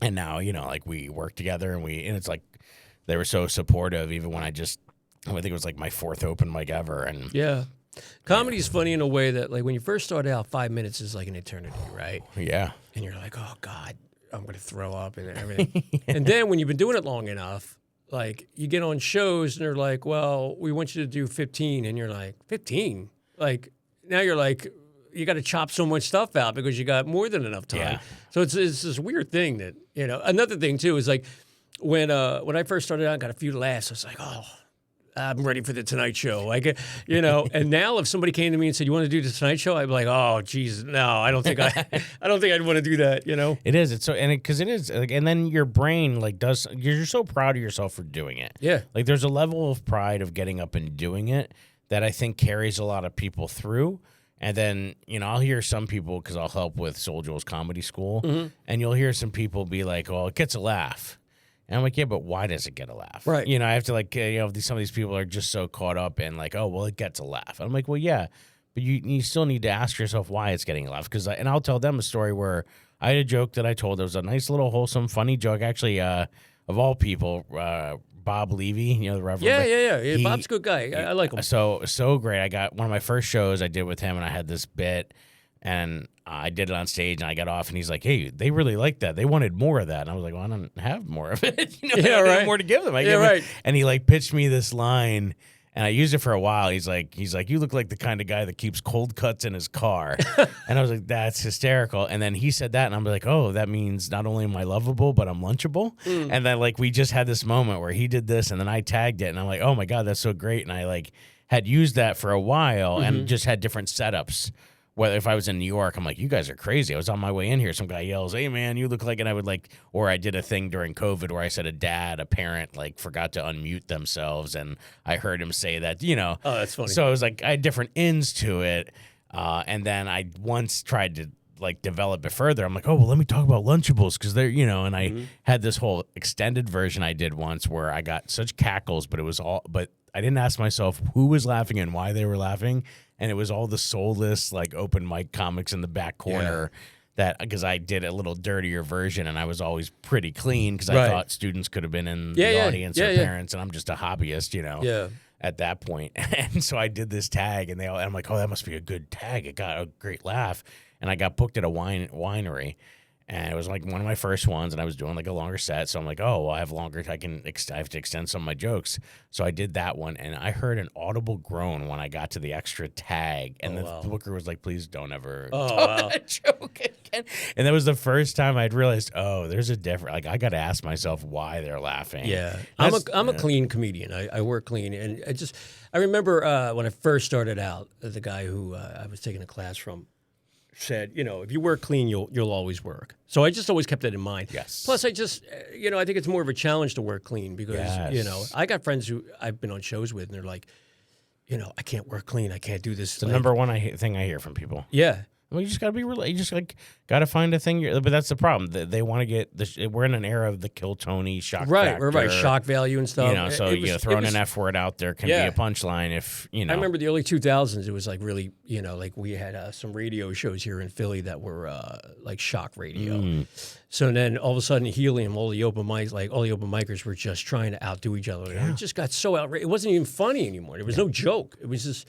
And now, we work together, and it's like they were so supportive, even when I think it was my 4th open mic ever. And yeah. Comedy is funny in a way that, when you first start out, 5 minutes is like an eternity, right? Yeah. And you're like, oh, God, I'm going to throw up and everything. And then when you've been doing it long enough, you get on shows, and they're like, well, we want you to do 15. And you're like, 15? Now you're like, you got to chop so much stuff out because you got more than enough time. Yeah. So it's this weird thing that, another thing too is when I first started out, I got a few laughs. I was like, oh, I'm ready for the Tonight Show. And now if somebody came to me and said, you want to do the Tonight Show? I'd be like, oh, geez, no, I don't think I'd want to do that. It is. It's so, because it is, and then your brain you're so proud of yourself for doing it. Yeah. There's a level of pride of getting up and doing it that I think carries a lot of people through. And then, I'll hear some people, because I'll help with Soul Joel's comedy school, and you'll hear some people be like, "Oh, it gets a laugh." And I'm like, "Yeah, but why does it get a laugh?" Right. I have to some of these people are just so caught up in like, "Oh, well, it gets a laugh." I'm like, "Well, yeah, but you still need to ask yourself why it's getting a laugh." And I'll tell them a story where I had a joke that I told. It was a nice little wholesome, funny joke. Actually, of all people, Bob Levy, the Reverend. Yeah. Bob's a good guy. I like him. So great. I got one of my first shows I did with him, and I had this bit, and I did it on stage, and I got off, and he's like, "Hey, they really liked that. They wanted more of that." And I was like, "Well, I don't have more of it. I have more to give them." And he pitched me this line. And I used it for a while. He's like, "You look like the kind of guy that keeps cold cuts in his car." And I was like, "That's hysterical." And then he said that, and I'm like, "Oh, that means not only am I lovable, but I'm lunchable." And then we just had this moment where he did this, and then I tagged it, and I'm like, "Oh my God, that's so great." And I had used that for a while, and just had different setups. Whether if I was in New York, I'm like, "You guys are crazy." I was on my way in here. Some guy yells, "Hey man, you look like," and I would or I did a thing during COVID where I said a parent forgot to unmute themselves, and I heard him say that, Oh, that's funny. So it was I had different ends to it. And then I once tried to develop it further. I'm like, "Oh, well, let me talk about Lunchables," because they're, and I had this whole extended version I did once where I got such cackles, but I didn't ask myself who was laughing and why they were laughing. And it was all the soulless, open mic comics in the back corner because I did a little dirtier version, and I was always pretty clean because I thought students could have been in the audience or parents, and I'm just a hobbyist, at that point. And so I did this tag, and I'm like, "Oh, that must be a good tag. It got a great laugh." And I got booked at a winery. And it was one of my first ones, and I was doing a longer set. So I'm like, "Oh, well, I have longer. I have to extend some of my jokes." So I did that one, and I heard an audible groan when I got to the extra tag. And the booker was like, "Please don't ever tell that joke again." And that was the first time I'd realized, oh, there's a difference. I got to ask myself why they're laughing. Yeah, I'm a clean comedian. I work clean, and I remember when I first started out, the guy who I was taking a class from said, "If you work clean, you'll always work." So I just always kept that in mind. Yes. Plus, I just, I think it's more of a challenge to work clean because, I got friends who I've been on shows with, and they're like, "I can't work clean. I can't do this." It's the number one thing I hear from people. Yeah. Well, you just gotta be real. You just gotta find a thing. But that's the problem. They want to get. We're in an era of the kill Tony shock factor. Right. Shock value and stuff. Throwing an F word out there can be a punchline. If I remember the early 2000s. It was really, we had some radio shows here in Philly that were shock radio. So then all of a sudden, Helium, all the open micers were just trying to outdo each other. And it just got so outrageous. It wasn't even funny anymore. There was no joke. It was just.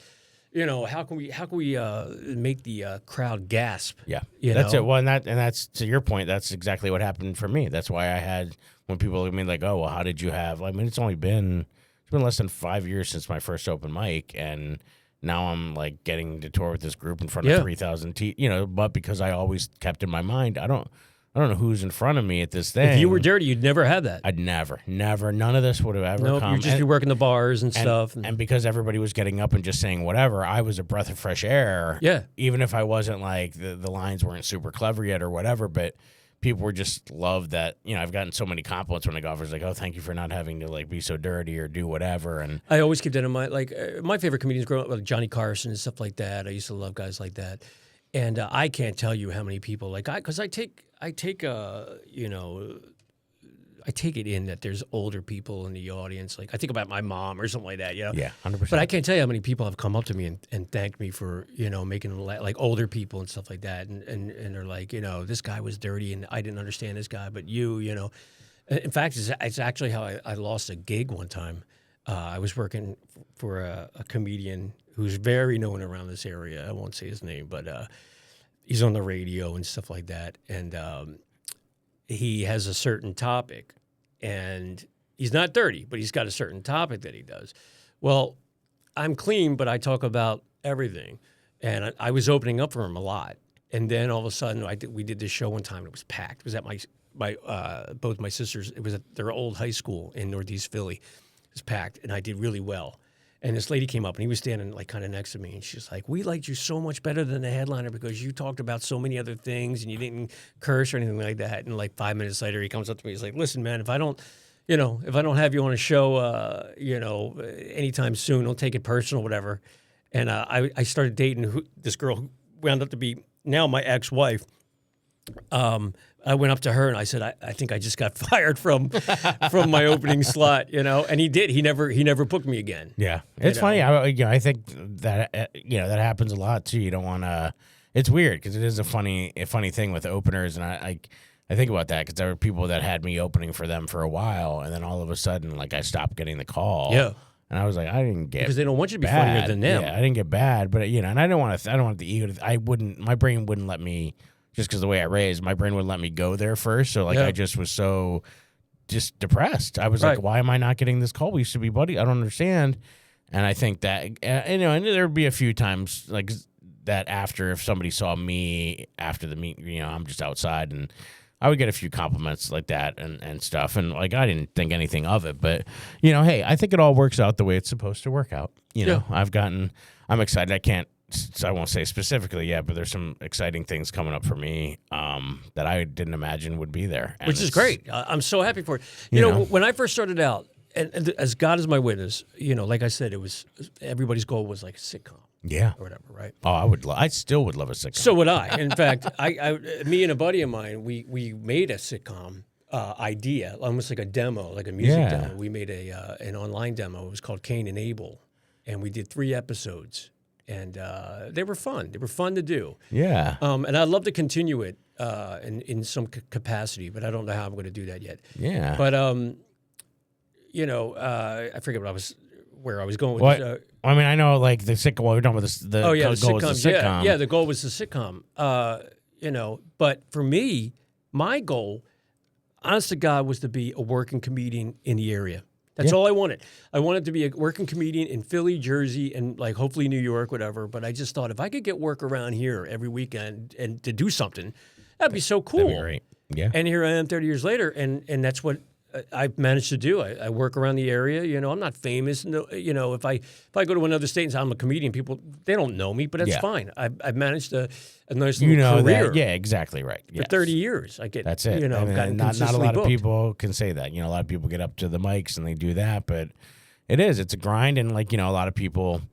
How can we make the crowd gasp? Yeah, that's it. Well, and that's to your point. That's exactly what happened for me. That's why I had when people look at me like, "Oh, well, how did you have?" I mean, it's been less than 5 years since my first open mic, and now I'm getting to tour with this group in front of 3,000. But because I always kept in my mind, I don't know who's in front of me at this thing. If you were dirty, you'd never have that. I'd never. None of this would have ever come. You'd just be working the bars and stuff. And because everybody was getting up and just saying whatever, I was a breath of fresh air. Yeah. Even if I wasn't the lines weren't super clever yet or whatever, but people were just loved that, I've gotten so many compliments when I go offers "Oh, thank you for not having to be so dirty or do whatever." And I always keep that in mind. My favorite comedians growing up, Johnny Carson and stuff like that. I used to love guys like that. And I can't tell you how many people because I take it in that there's older people in the audience. I think about my mom or something like that. Yeah, 100%. But I can't tell you how many people have come up to me and thanked me for making them older people and stuff like that. And they're like, this guy was dirty and I didn't understand this guy, but you. In fact, it's actually how I lost a gig one time. I was working for a comedian who's very known around this area. I won't say his name, but he's on the radio and stuff like that. And he has a certain topic, and he's not dirty, but he's got a certain topic that he does. Well, I'm clean, but I talk about everything. And I was opening up for him a lot. And then all of a sudden, we did this show one time, and it was packed. It was at both my sisters. It was at their old high school in Northeast Philly. It was packed, and I did really well. And this lady came up, and he was standing kind of next to me, and she's like, "We liked you so much better than the headliner because you talked about so many other things, and you didn't curse or anything like that." And 5 minutes later, he comes up to me, he's like, "Listen, man, if I don't, you know, if I don't have you on a show, you know, anytime soon, don't take it personal, whatever. And I started dating this girl who wound up to be now my ex-wife. I went up to her and I said, I think I just got fired from my opening slot, you know, and he did. He never booked me again. Yeah, it's funny. I think that that happens a lot too. You don't want to. It's weird because it is a funny thing with openers, and I think about that because there were people that had me opening for them for a while, and then all of a sudden, like I stopped getting the call. Yeah. And I was like, I didn't get because they don't want you to be bad. funnier than them. Yeah, I didn't get bad, but and I don't want the ego. I wouldn't. My brain wouldn't let me. Just because the way I raised, my brain wouldn't let me go there first. So, I just was so just depressed. I was like, why am I not getting this call? We used to be buddies. I don't understand. And I think that, and there would be a few times like that after if somebody saw me after the meet, I'm just outside and I would get a few compliments like that and stuff. And I didn't think anything of it. But, hey, I think it all works out the way it's supposed to work out. I'm excited. I won't say specifically yet, but there's some exciting things coming up for me that I didn't imagine would be there. And which is great. I'm so happy for it. You know, when I first started out, and as God is my witness, like I said, it was everybody's goal was like a sitcom. Yeah. Or whatever, right? Oh, I still would love a sitcom. So would I. In fact, me and a buddy of mine, we made a sitcom idea, almost like a demo, like a music demo. We made an online demo. It was called Cain and Abel, and we did 3 episodes. And they were fun. They were fun to do. Yeah. And I'd love to continue it in some capacity, but I don't know how I'm going to do that yet. Yeah. But I forget where I was going with this. I mean, I know like the sitcom. Well, we're talking about the goal sitcom. was the sitcom. Yeah, the goal was the sitcom. But for me, my goal, honest to God, was to be a working comedian in the area. That's all I wanted. I wanted to be a working comedian in Philly, Jersey, and hopefully New York, whatever. But I just thought if I could get work around here every weekend and to do something, that'd be so cool. That'd be great. Yeah. And here I am 30 years later, and that's what I've managed to do. I work around the area. I'm not famous. No, if I go to another state and say I'm a comedian, people, they don't know me, but that's fine. I've managed a nice little career. That. Yeah, exactly right. For 30 years. That's it. Not a lot of people can say that. A lot of people get up to the mics and they do that, but it's a grind. And a lot of people,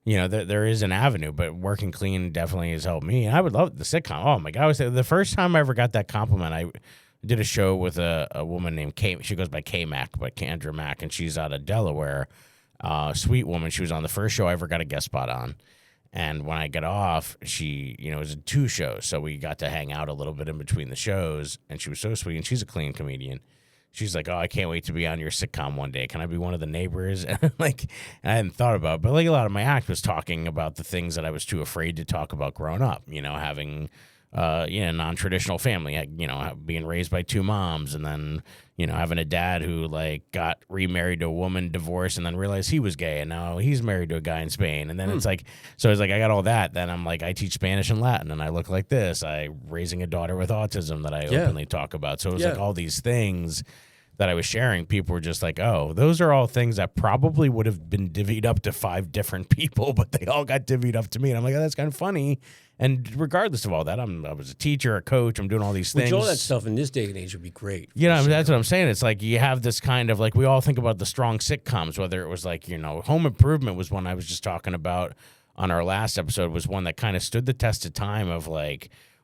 there is an avenue, but working clean definitely has helped me. And I would love the sitcom. Oh my God. The first time I ever got that compliment, I did a show with a woman named Kay. She goes by K-Mac, but Kendra Mack, and she's out of Delaware. Sweet woman. She was on the first show I ever got a guest spot on. And when I got off, she, it was 2 shows. So we got to hang out a little bit in between the shows. And she was so sweet. And she's a clean comedian. She's like, oh, I can't wait to be on your sitcom one day. Can I be one of the neighbors? And I hadn't thought about it. But a lot of my act was talking about the things that I was too afraid to talk about growing up. Having non-traditional family, being raised by 2 moms, and then, having a dad who got remarried to a woman, divorced, and then realized he was gay, and now he's married to a guy in Spain. And then it's I got all that. Then I'm I teach Spanish and Latin, and I look like this. I'm raising a daughter with autism that I openly talk about. So it was all these things that I was sharing. People were just oh, those are all things that probably would have been divvied up to 5 different people, but they all got divvied up to me. And I'm oh, that's kind of funny. And regardless of all that, I was a teacher, a coach. I'm doing all these things. Which all that stuff in this day and age would be great. That's what I'm saying. It's you have this kind of we all think about the strong sitcoms, whether it was Home Improvement was one I was just talking about on our last episode, was one that kind of stood the test of time of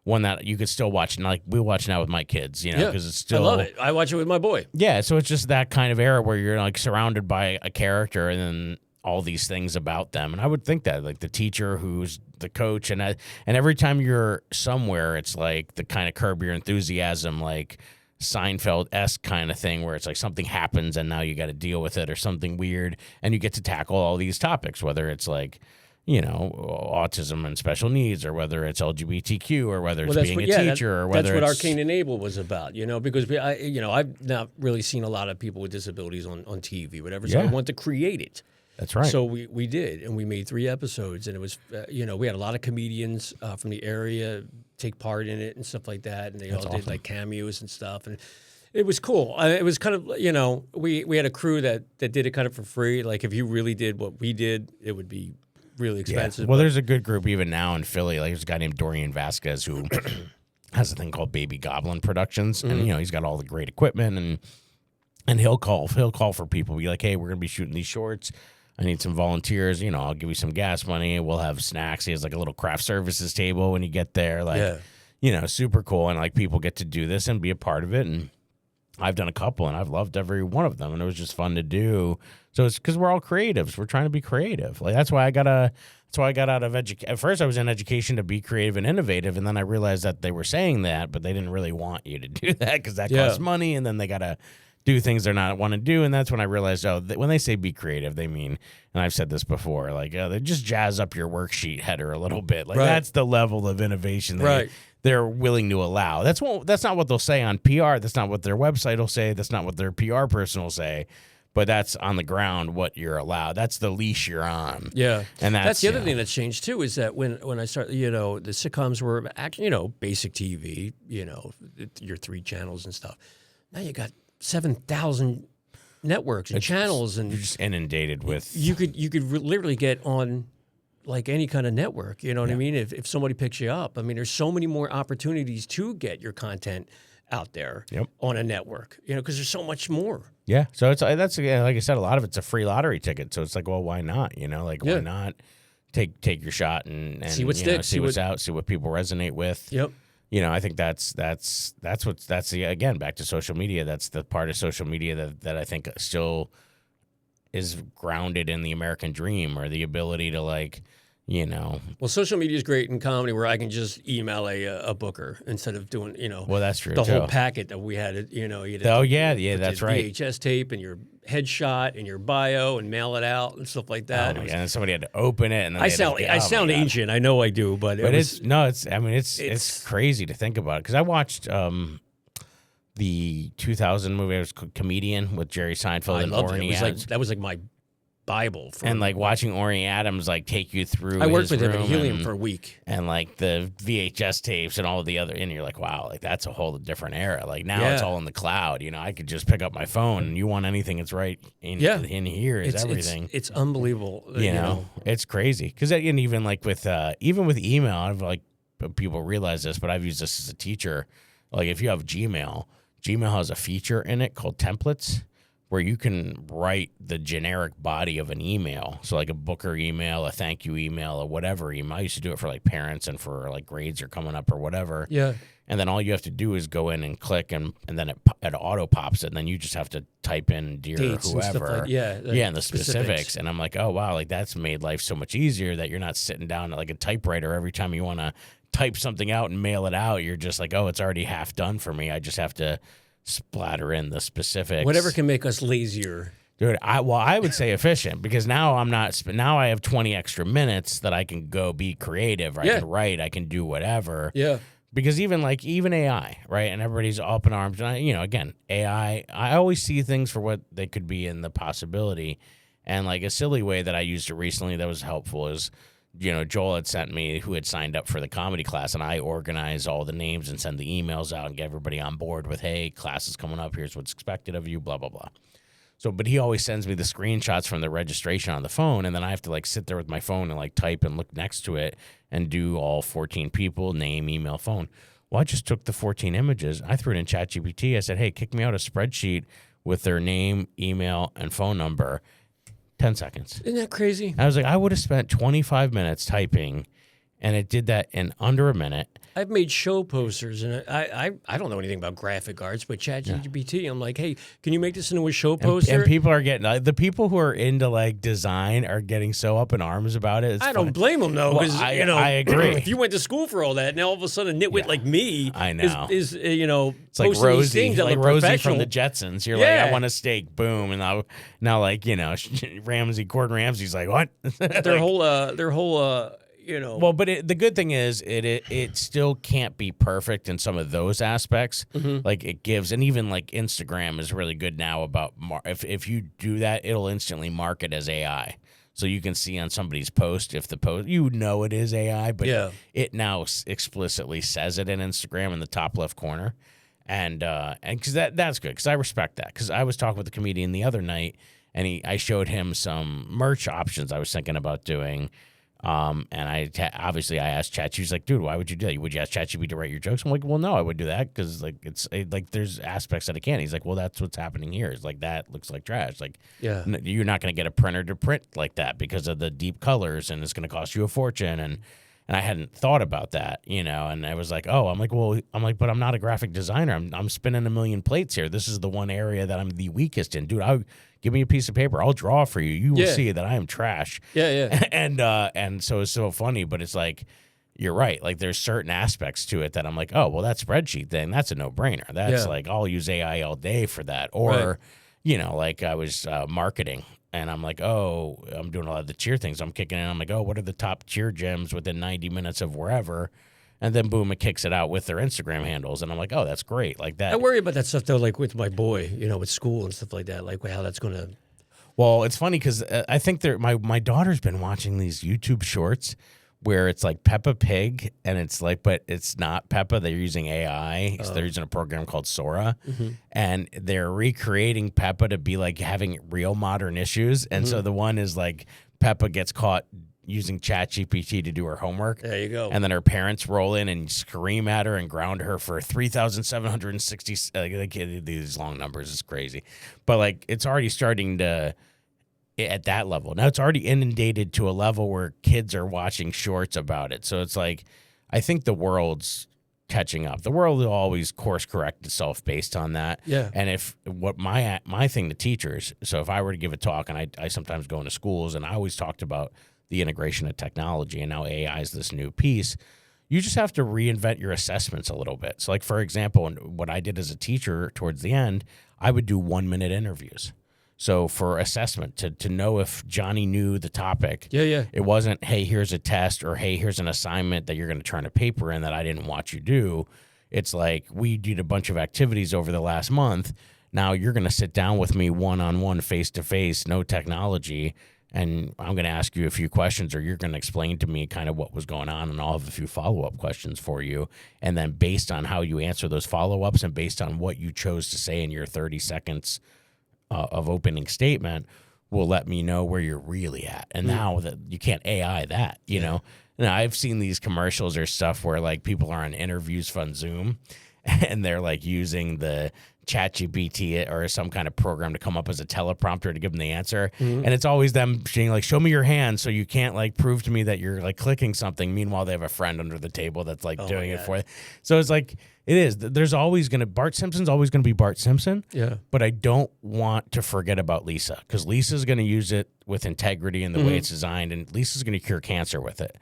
one that you could still watch. And we watch now with my kids, because it's still. I love it. I watch it with my boy. Yeah. So it's just that kind of era where you're surrounded by a character and then all these things about them. And I would think that the teacher who's the coach and every time you're somewhere, it's the kind of Curb Your Enthusiasm, Seinfeld-esque kind of thing where it's something happens and now you got to deal with it or something weird. And you get to tackle all these topics, whether it's autism and special needs, or whether it's LGBTQ, or whether it's being a teacher, or whether that's what Cain and Abel was about, because I've not really seen a lot of people with disabilities on TV, whatever. So I want to create it. That's right. So we did, and we made 3 episodes, and it was, we had a lot of comedians from the area take part in it and stuff like that, and they all did cameos and stuff, and it was cool. It was kind of, we had a crew that did it kind of for free. If you really did what we did, it would be really expensive. Yeah. Well, there's a good group even now in Philly. There's a guy named Dorian Vasquez who has a thing called Baby Goblin Productions, and he's got all the great equipment, and And he'll call for people, be like, hey, we're gonna be shooting these shorts. I need some volunteers. You know, I'll give you some gas money. We'll have snacks. He has like a little craft services table when you get there. Like, you know, super cool. And like people get to do this and be a part of it. And I've done a couple and I've loved every one of them. And it was just fun to do. So it's because we're all creatives. We're trying to be creative. Like that's why I got out of education. At first I was in education to be creative and innovative. And then I realized that they were saying that, but they didn't really want you to do that because that costs money. And then they got to do things they're not want to do. And that's when I realized, when they say be creative, they mean, and I've said this before, like they just jazz up your worksheet header a little bit. Like that's the level of innovation they're willing to allow. That's not what they'll say on PR. That's not what their website will say. That's not what their PR person will say. But that's on the ground what you're allowed. That's the leash you're on. Yeah. And that's the other thing that's changed too is that when I started, you know, the sitcoms were actually, you know, basic TV, you know, your 3 channels and stuff. Now you got 7,000 networks and channels, and you're just inundated with. You could literally get on like any kind of network. You know what I mean? If somebody picks you up, I mean, there's so many more opportunities to get your content out there on a network. You know, because there's so much more. Yeah. So that's like I said, a lot of it's a free lottery ticket. So it's like, well, why not? You know, like why not take your shot and see what sticks, see what's out, see what people resonate with. Yep. You know, I think that's again back to social media. That's the part of social media that I think still is grounded in the American dream or the ability to like, you know. Well, social media is great in comedy where I can just email a booker instead of doing, you know. Well, that's true. The whole packet that we had, you know. That's right. VHS tape and your headshot and your bio and mail it out and stuff like that. And somebody had to open it, and then I sound ancient. I know I do, but it's crazy to think about it because I watched the 2000 movie. It was Comedian with Jerry Seinfeld and Orny Adams. That was like my Bible. And like watching Orny Adams like take you through. I worked with him at Helium for a week, and like the VHS tapes and all of the other. And you're like, wow, like that's a whole different era. Like now it's all in the cloud. You know, I could just pick up my phone and you want anything, it's right in here is everything. It's unbelievable. You know, it's crazy because even like with email, I've like people realize this, but I've used this as a teacher. Like if you have Gmail has a feature in it called templates, where you can write the generic body of an email. So like a Booker email, a thank you email, or whatever email. I used to do it for like parents and for like grades are coming up or whatever. Yeah. And then all you have to do is go in and click and then it auto pops it. And then you just have to type in dear dates whoever. And and the specifics. And I'm like, oh, wow, like that's made life so much easier that you're not sitting down at like a typewriter every time you want to type something out and mail it out. You're just like, oh, it's already half done for me. I just have to splatter in the specifics. Whatever can make us lazier. Dude, I would say efficient because now now I have 20 extra minutes that I can go be creative. I can write, I can do whatever. Yeah. Because even AI, right? And everybody's up in arms. And again, AI, I always see things for what they could be in the possibility. And like a silly way that I used it recently that was helpful is, Joel had sent me who had signed up for the comedy class, and I organize all the names and send the emails out and get everybody on board with, hey, class is coming up. Here's what's expected of you, blah, blah, blah. So, but he always sends me the screenshots from the registration on the phone, and then I have to like sit there with my phone and like type and look next to it and do all 14 people, name, email, phone. Well, I just took the 14 images. I threw it in ChatGPT. I said, hey, kick me out a spreadsheet with their name, email, and phone number. 10 seconds. Isn't that crazy? I was like, I would have spent 25 minutes typing, and it did that in under a minute. I've made show posters, and I don't know anything about graphic arts, but ChatGPT, I'm like, hey, can you make this into a show poster? And people are getting, the people who are into like design are getting so up in arms about it. I don't blame them though, because I agree. If you went to school for all that, now all of a sudden a nitwit like me, I know, is it's like Rosie, from the Jetsons. You're like, I want a steak, boom, and now like Gordon Ramsay's like, what? Their whole. Well, but the good thing is it still can't be perfect in some of those aspects. Mm-hmm. Like it gives, and even like Instagram is really good now about if you do that, it'll instantly mark it as AI. So you can see on somebody's post if the post, it is AI, but it now explicitly says it in Instagram in the top left corner, and because that's good because I respect that because I was talking with a comedian the other night and I showed him some merch options I was thinking about doing. And obviously I asked Chat. She's like, dude, why would you do that? Would you ask ChatGPT to write your jokes? I'm like, well, no, I would do that because like like there's aspects that I can't. He's like, well, that's what's happening here. It's like that looks like trash. Like, Yeah. you're not going to get a printer to print like that because of the deep colors, and it's going to cost you a fortune. And I hadn't thought about that, and I was like, oh, but I'm not a graphic designer. I'm spinning a million plates here. This is the one area that I'm the weakest in, dude. Give me a piece of paper. I'll draw for you. You will see that I am trash. Yeah. And so it's so funny, but it's like, you're right. Like there's certain aspects to it that I'm like, oh, well, that spreadsheet thing, that's a no brainer. That's like, I'll use AI all day for that. Or, like I was marketing. And I'm like, oh, I'm doing a lot of the cheer things. I'm kicking in. I'm like, oh, what are the top cheer gyms within 90 minutes of wherever? And then boom, it kicks it out with their Instagram handles. And I'm like, oh, that's great. Like that. I worry about that stuff though, like with my boy, with school and stuff like that, like how that's going to. Well, it's funny because I think my daughter's been watching these YouTube shorts where it's like Peppa Pig, and it's like, but it's not Peppa. They're using AI. So they're using a program called Sora, and they're recreating Peppa to be like having real modern issues. And so the one is like Peppa gets caught using ChatGPT to do her homework. There you go. And then her parents roll in and scream at her and ground her for 3,760. These long numbers is crazy, but like it's already starting to. At that level. Now it's already inundated to a level where kids are watching shorts about it. So it's like, I think the world's catching up. The world will always course correct itself based on that. Yeah. And if what my thing to teachers, so if I were to give a talk, and I sometimes go into schools, and I always talked about the integration of technology, and now AI is this new piece. You just have to reinvent your assessments a little bit. So like, for example, what I did as a teacher towards the end, I would do 1-minute interviews. So for assessment, to know if Johnny knew the topic, it wasn't, hey, here's a test, or hey, here's an assignment that you're going to turn a paper in that I didn't watch you do. It's like, we did a bunch of activities over the last month. Now you're going to sit down with me one-on-one, face-to-face, no technology, and I'm going to ask you a few questions, or you're going to explain to me kind of what was going on, and I'll have a few follow-up questions for you. And then based on how you answer those follow-ups and based on what you chose to say in your 30 seconds of opening statement, will let me know where you're really at. And now that you can't AI that, you know. Now I've seen these commercials or stuff where like people are on interviews on Zoom, and they're like using the ChatGPT or some kind of program to come up as a teleprompter to give them the answer. And it's always them being like, show me your hand, so you can't like prove to me that you're like clicking something. Meanwhile, they have a friend under the table that's like doing it for you. So it's like, it is. There's always going to, Bart Simpson's always going to be Bart Simpson. Yeah. But I don't want to forget about Lisa, because Lisa's going to use it with integrity in the way it's designed, and Lisa's going to cure cancer with it.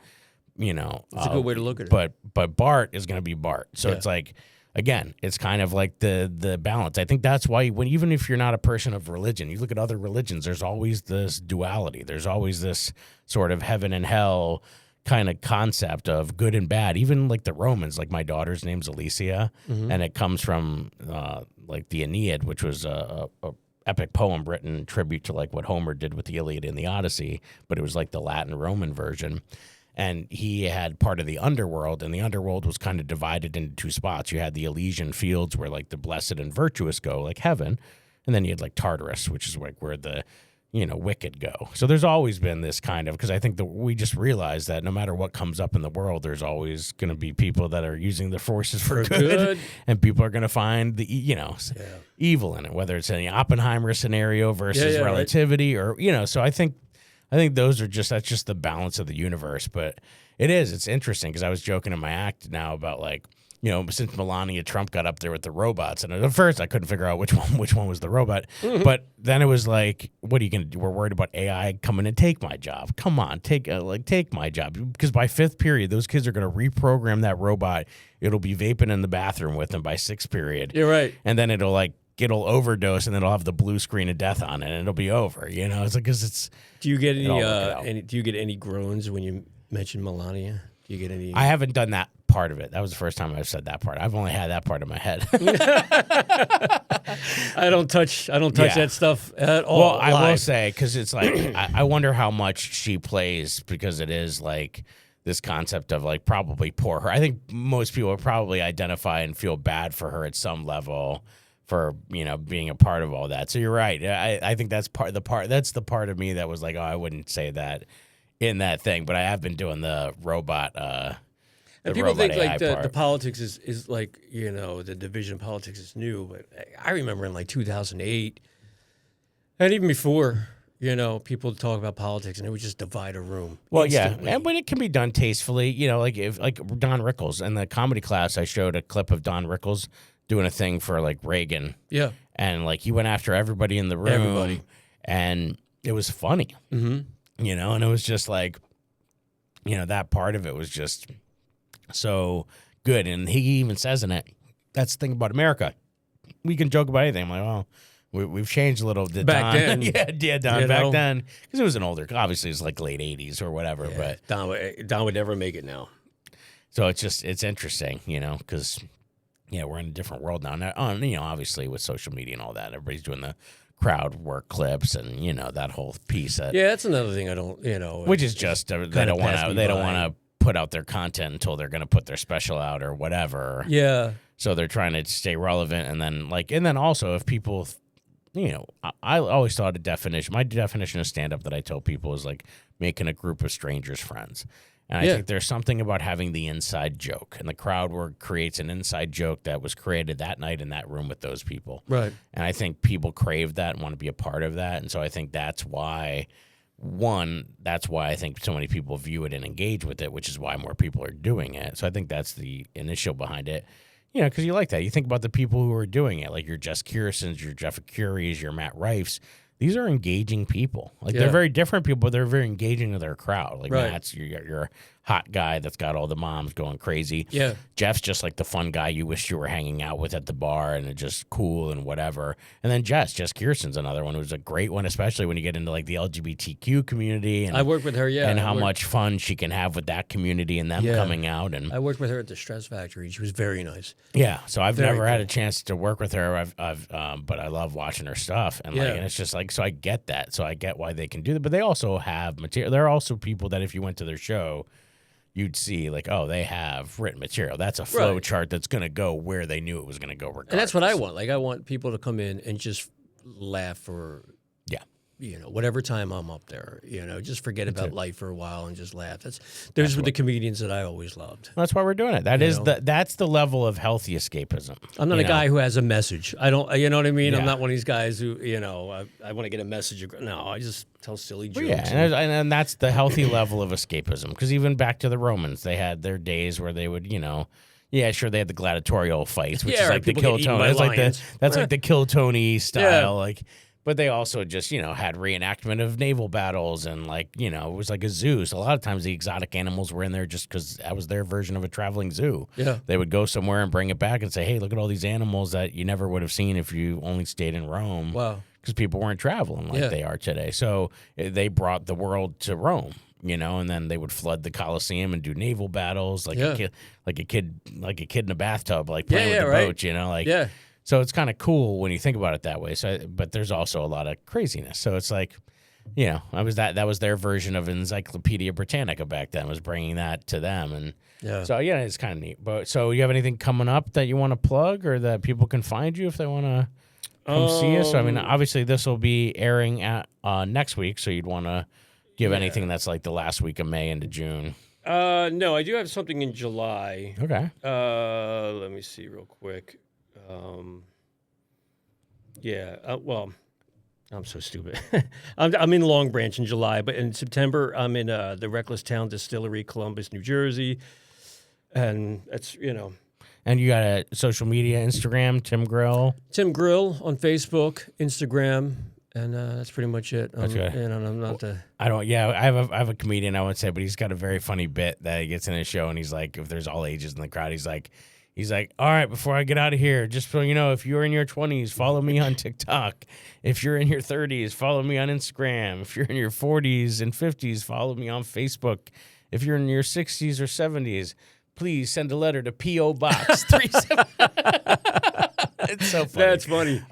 You know, it's a good way to look at it. But Bart is going to be Bart. So it's like, again, it's kind of like the balance. I think that's why even if you're not a person of religion, you look at other religions, there's always this duality. There's always this sort of heaven and hell kind of concept of good and bad. Even like the Romans, like my daughter's name's Alicia, and it comes from like the Aeneid, which was a epic poem written in tribute to like what Homer did with the Iliad and the Odyssey, but it was like the Latin Roman version. And he had part of the underworld, and the underworld was kind of divided into two spots. You had the Elysian fields where like the blessed and virtuous go, like heaven. And then you had like Tartarus, which is like where the, wicked go. So there's always been this kind of, because I think that we just realized that no matter what comes up in the world, there's always going to be people that are using the forces for good, and people are going to find the, evil in it, whether it's in the Oppenheimer scenario versus relativity, or, so I think that's just the balance of the universe. But it's interesting, because I was joking in my act now about like, since Melania Trump got up there with the robots, and at first I couldn't figure out which one was the robot, but then it was like, what are you going to do? We're worried about AI coming and take my job. Come on, take my job, because by fifth period, those kids are going to reprogram that robot. It'll be vaping in the bathroom with them by sixth period. You're right. And then it'll overdose, and then it'll have the blue screen of death on it, and it'll be over. It's like, 'cause it's. Do you get any groans when you mention Melania? Do you get any? I haven't done that part of it. That was the first time I've said that part. I've only had that part in my head. I don't touch that stuff at all. Well, I will say, because it's like, I wonder how much she plays, because it is like this concept of like probably poor her. I think most people would probably identify and feel bad for her at some level for being a part of all that. So you're right. I think that's the part of me that was like, oh, I wouldn't say that in that thing. But I have been doing the robot. And people think AI like the part. politics is like, the division of politics is new, but I remember in like 2008 and even before, people talk about politics and it would just divide a room. Well, instantly. yeah, and but it can be done tastefully. Like if like Don Rickles in the comedy class, I showed a clip of Don Rickles doing a thing for like Reagan. Yeah. And like he went after everybody in the room. Everybody. And it was funny. Mm-hmm. And it was just like, that part of it was just so good. And he even says in it, that's the thing about America. We can joke about anything. I'm like, well, we've changed a little. Did Back Don, then. yeah, Don back then. Because it was an older, obviously it's like late 80s or whatever. Yeah, But Don would never make it now. So it's interesting, because, we're in a different world now. Now, obviously with social media and all that, everybody's doing the crowd work clips and, that whole piece. Yeah, that's another thing I don't, Which is just, they don't want to put out their content until they're going to put their special out or whatever. Yeah. So they're trying to stay relevant. And then also if people, I always thought my definition of stand-up that I tell people is like making a group of strangers friends. And I think there's something about having the inside joke, and the crowd work creates an inside joke that was created that night in that room with those people. Right. And I think people crave that and want to be a part of that. And so I think that's why I think so many people view it and engage with it, which is why more people are doing it. So I think that's the initial behind it. Because you like that. You think about the people who are doing it, like your Jess Kearsons, your Jeff Curies, your Matt Rifes. These are engaging people. Like they're very different people, but they're very engaging to their crowd. Like Matt's your hot guy that's got all the moms going crazy. Yeah. Jeff's just like the fun guy you wish you were hanging out with at the bar and it's just cool and whatever. And then Jess Kearson's another one who's a great one, especially when you get into like the LGBTQ community. And I worked with her, and how much fun she can have with that community and them coming out. And I worked with her at the Stress Factory. She was very nice. Yeah, so I've never had a chance to work with her. But I love watching her stuff, and and it's just like, so I get that. So I get why they can do that. But they also have material. There are also people that if you went to their show, you'd see like, oh, they have written material. That's a flow chart that's going to go where they knew it was going to go regardless. And that's what I want. Like I want people to come in and just laugh for whatever time I'm up there, just forget about life for a while and just laugh. Those were the comedians that I always loved. That's why we're doing it. That's the level of healthy escapism. I'm not a guy who has a message. I don't, you know what I mean? Yeah. I'm not one of these guys who, I want to get a message. No, I just tell silly jokes. Yeah, and that's the healthy level of escapism. Because even back to the Romans, they had their days where they would, yeah, sure, they had the gladiatorial fights, which is like the Kill Tony. That's like the Kill Tony style, like. But they also just, had reenactment of naval battles and it was like a zoo. So a lot of times the exotic animals were in there just because that was their version of a traveling zoo. Yeah. They would go somewhere and bring it back and say, hey, look at all these animals that you never would have seen if you only stayed in Rome. Wow. Because people weren't traveling like they are today. So they brought the world to Rome. And then they would flood the Colosseum and do naval battles like a kid in a bathtub, like playing with the boat, So it's kind of cool when you think about it that way. So, but there's also a lot of craziness. So it's like, that was their version of Encyclopedia Britannica back then, was bringing that to them. And so, it's kind of neat. But so you have anything coming up that you want to plug or that people can find you if they want to come see us? So, I mean, obviously this will be airing at next week. So you'd want to give anything that's like the last week of May into June. No, I do have something in July. Okay. Let me see real quick. Well, I'm so stupid. I'm in Long Branch in July, but in September I'm in the Reckless Town Distillery, Columbus, New Jersey, and that's And you got a social media, Instagram, Tim Grill on Facebook, Instagram, and that's pretty much it. That's good. And I'm not the. I don't. Yeah, I have a comedian I would say, but he's got a very funny bit that he gets in his show, and he's like, if there's all ages in the crowd, he's like, all right, before I get out of here, just so you know, if you're in your 20s, follow me on TikTok. If you're in your 30s, follow me on Instagram. If you're in your 40s and 50s, follow me on Facebook. If you're in your 60s or 70s, please send a letter to P.O. Box 37. It's so funny. That's funny.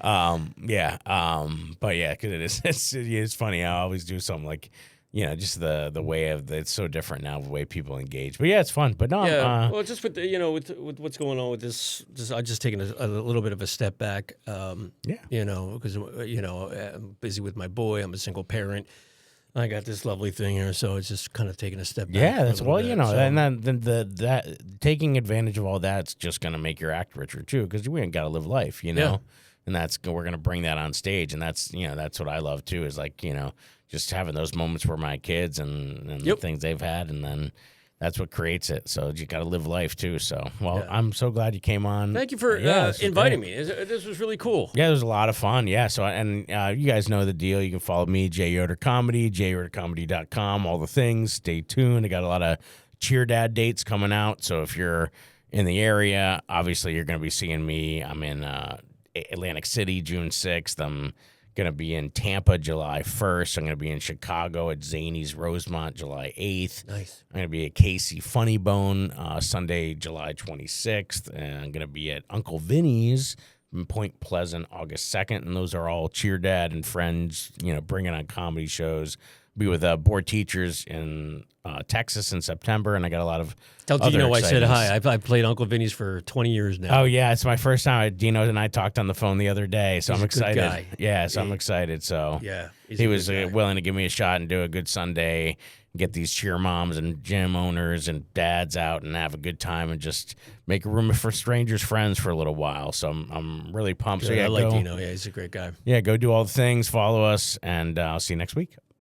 But yeah, because it's funny. I always do something like, just the way of it's so different now, the way people engage. But yeah, it's fun. But no, well, just with with what's going on with this, I'm just taking a little bit of a step back. Because I'm busy with my boy. I'm a single parent. I got this lovely thing here, so it's just kind of taking a step back. Yeah, that's for a little well, bit, you know, so- and then that taking advantage of all that's just going to make your act richer too, because we ain't got to live life, you know, Yeah. and we're going to bring that on stage, and that's that's what I love too, is like just having those moments where my kids and the Yep. things they've had, and then that's what creates it. So you got to live life too. So Yeah. I'm so glad you came on. Thank you for this was inviting great. me. This was really cool. Yeah, it was a lot of fun. Yeah. So, and you guys know the deal. You can follow me, Jay Yoder Comedy, jayyodercomedy.com, all the things. Stay tuned. I got a lot of Cheer Dad dates coming out. So if you're in the area, obviously you're going to be seeing me. I'm in Atlantic City, June 6th. I'm going to be in Tampa, July 1st. I'm going to be in Chicago at Zany's Rosemont, July 8th. Nice. I'm going to be at Casey Funny Bone Sunday, July 26th. And I'm going to be at Uncle Vinny's in Point Pleasant, August 2nd. And those are all Cheer Dad and friends, bringing on comedy shows. Be with board teachers in Texas in September. And I got a lot of Tell other Dino I said excitings. hi. I've played Uncle Vinny's for 20 years now. Oh, yeah. It's my first time. Dino and I talked on the phone the other day. So He's I'm a good excited. guy. Yeah. So I'm excited. So Yeah. he's he a good was guy. willing to give me a shot and do a good Sunday, get these cheer moms and gym owners and dads out and have a good time and just make room for strangers, friends for a little while. So I'm really pumped. So Good. yeah, I like go, Dino. Yeah, he's a great guy. yeah, go do all the things, follow us, and I'll see you next week.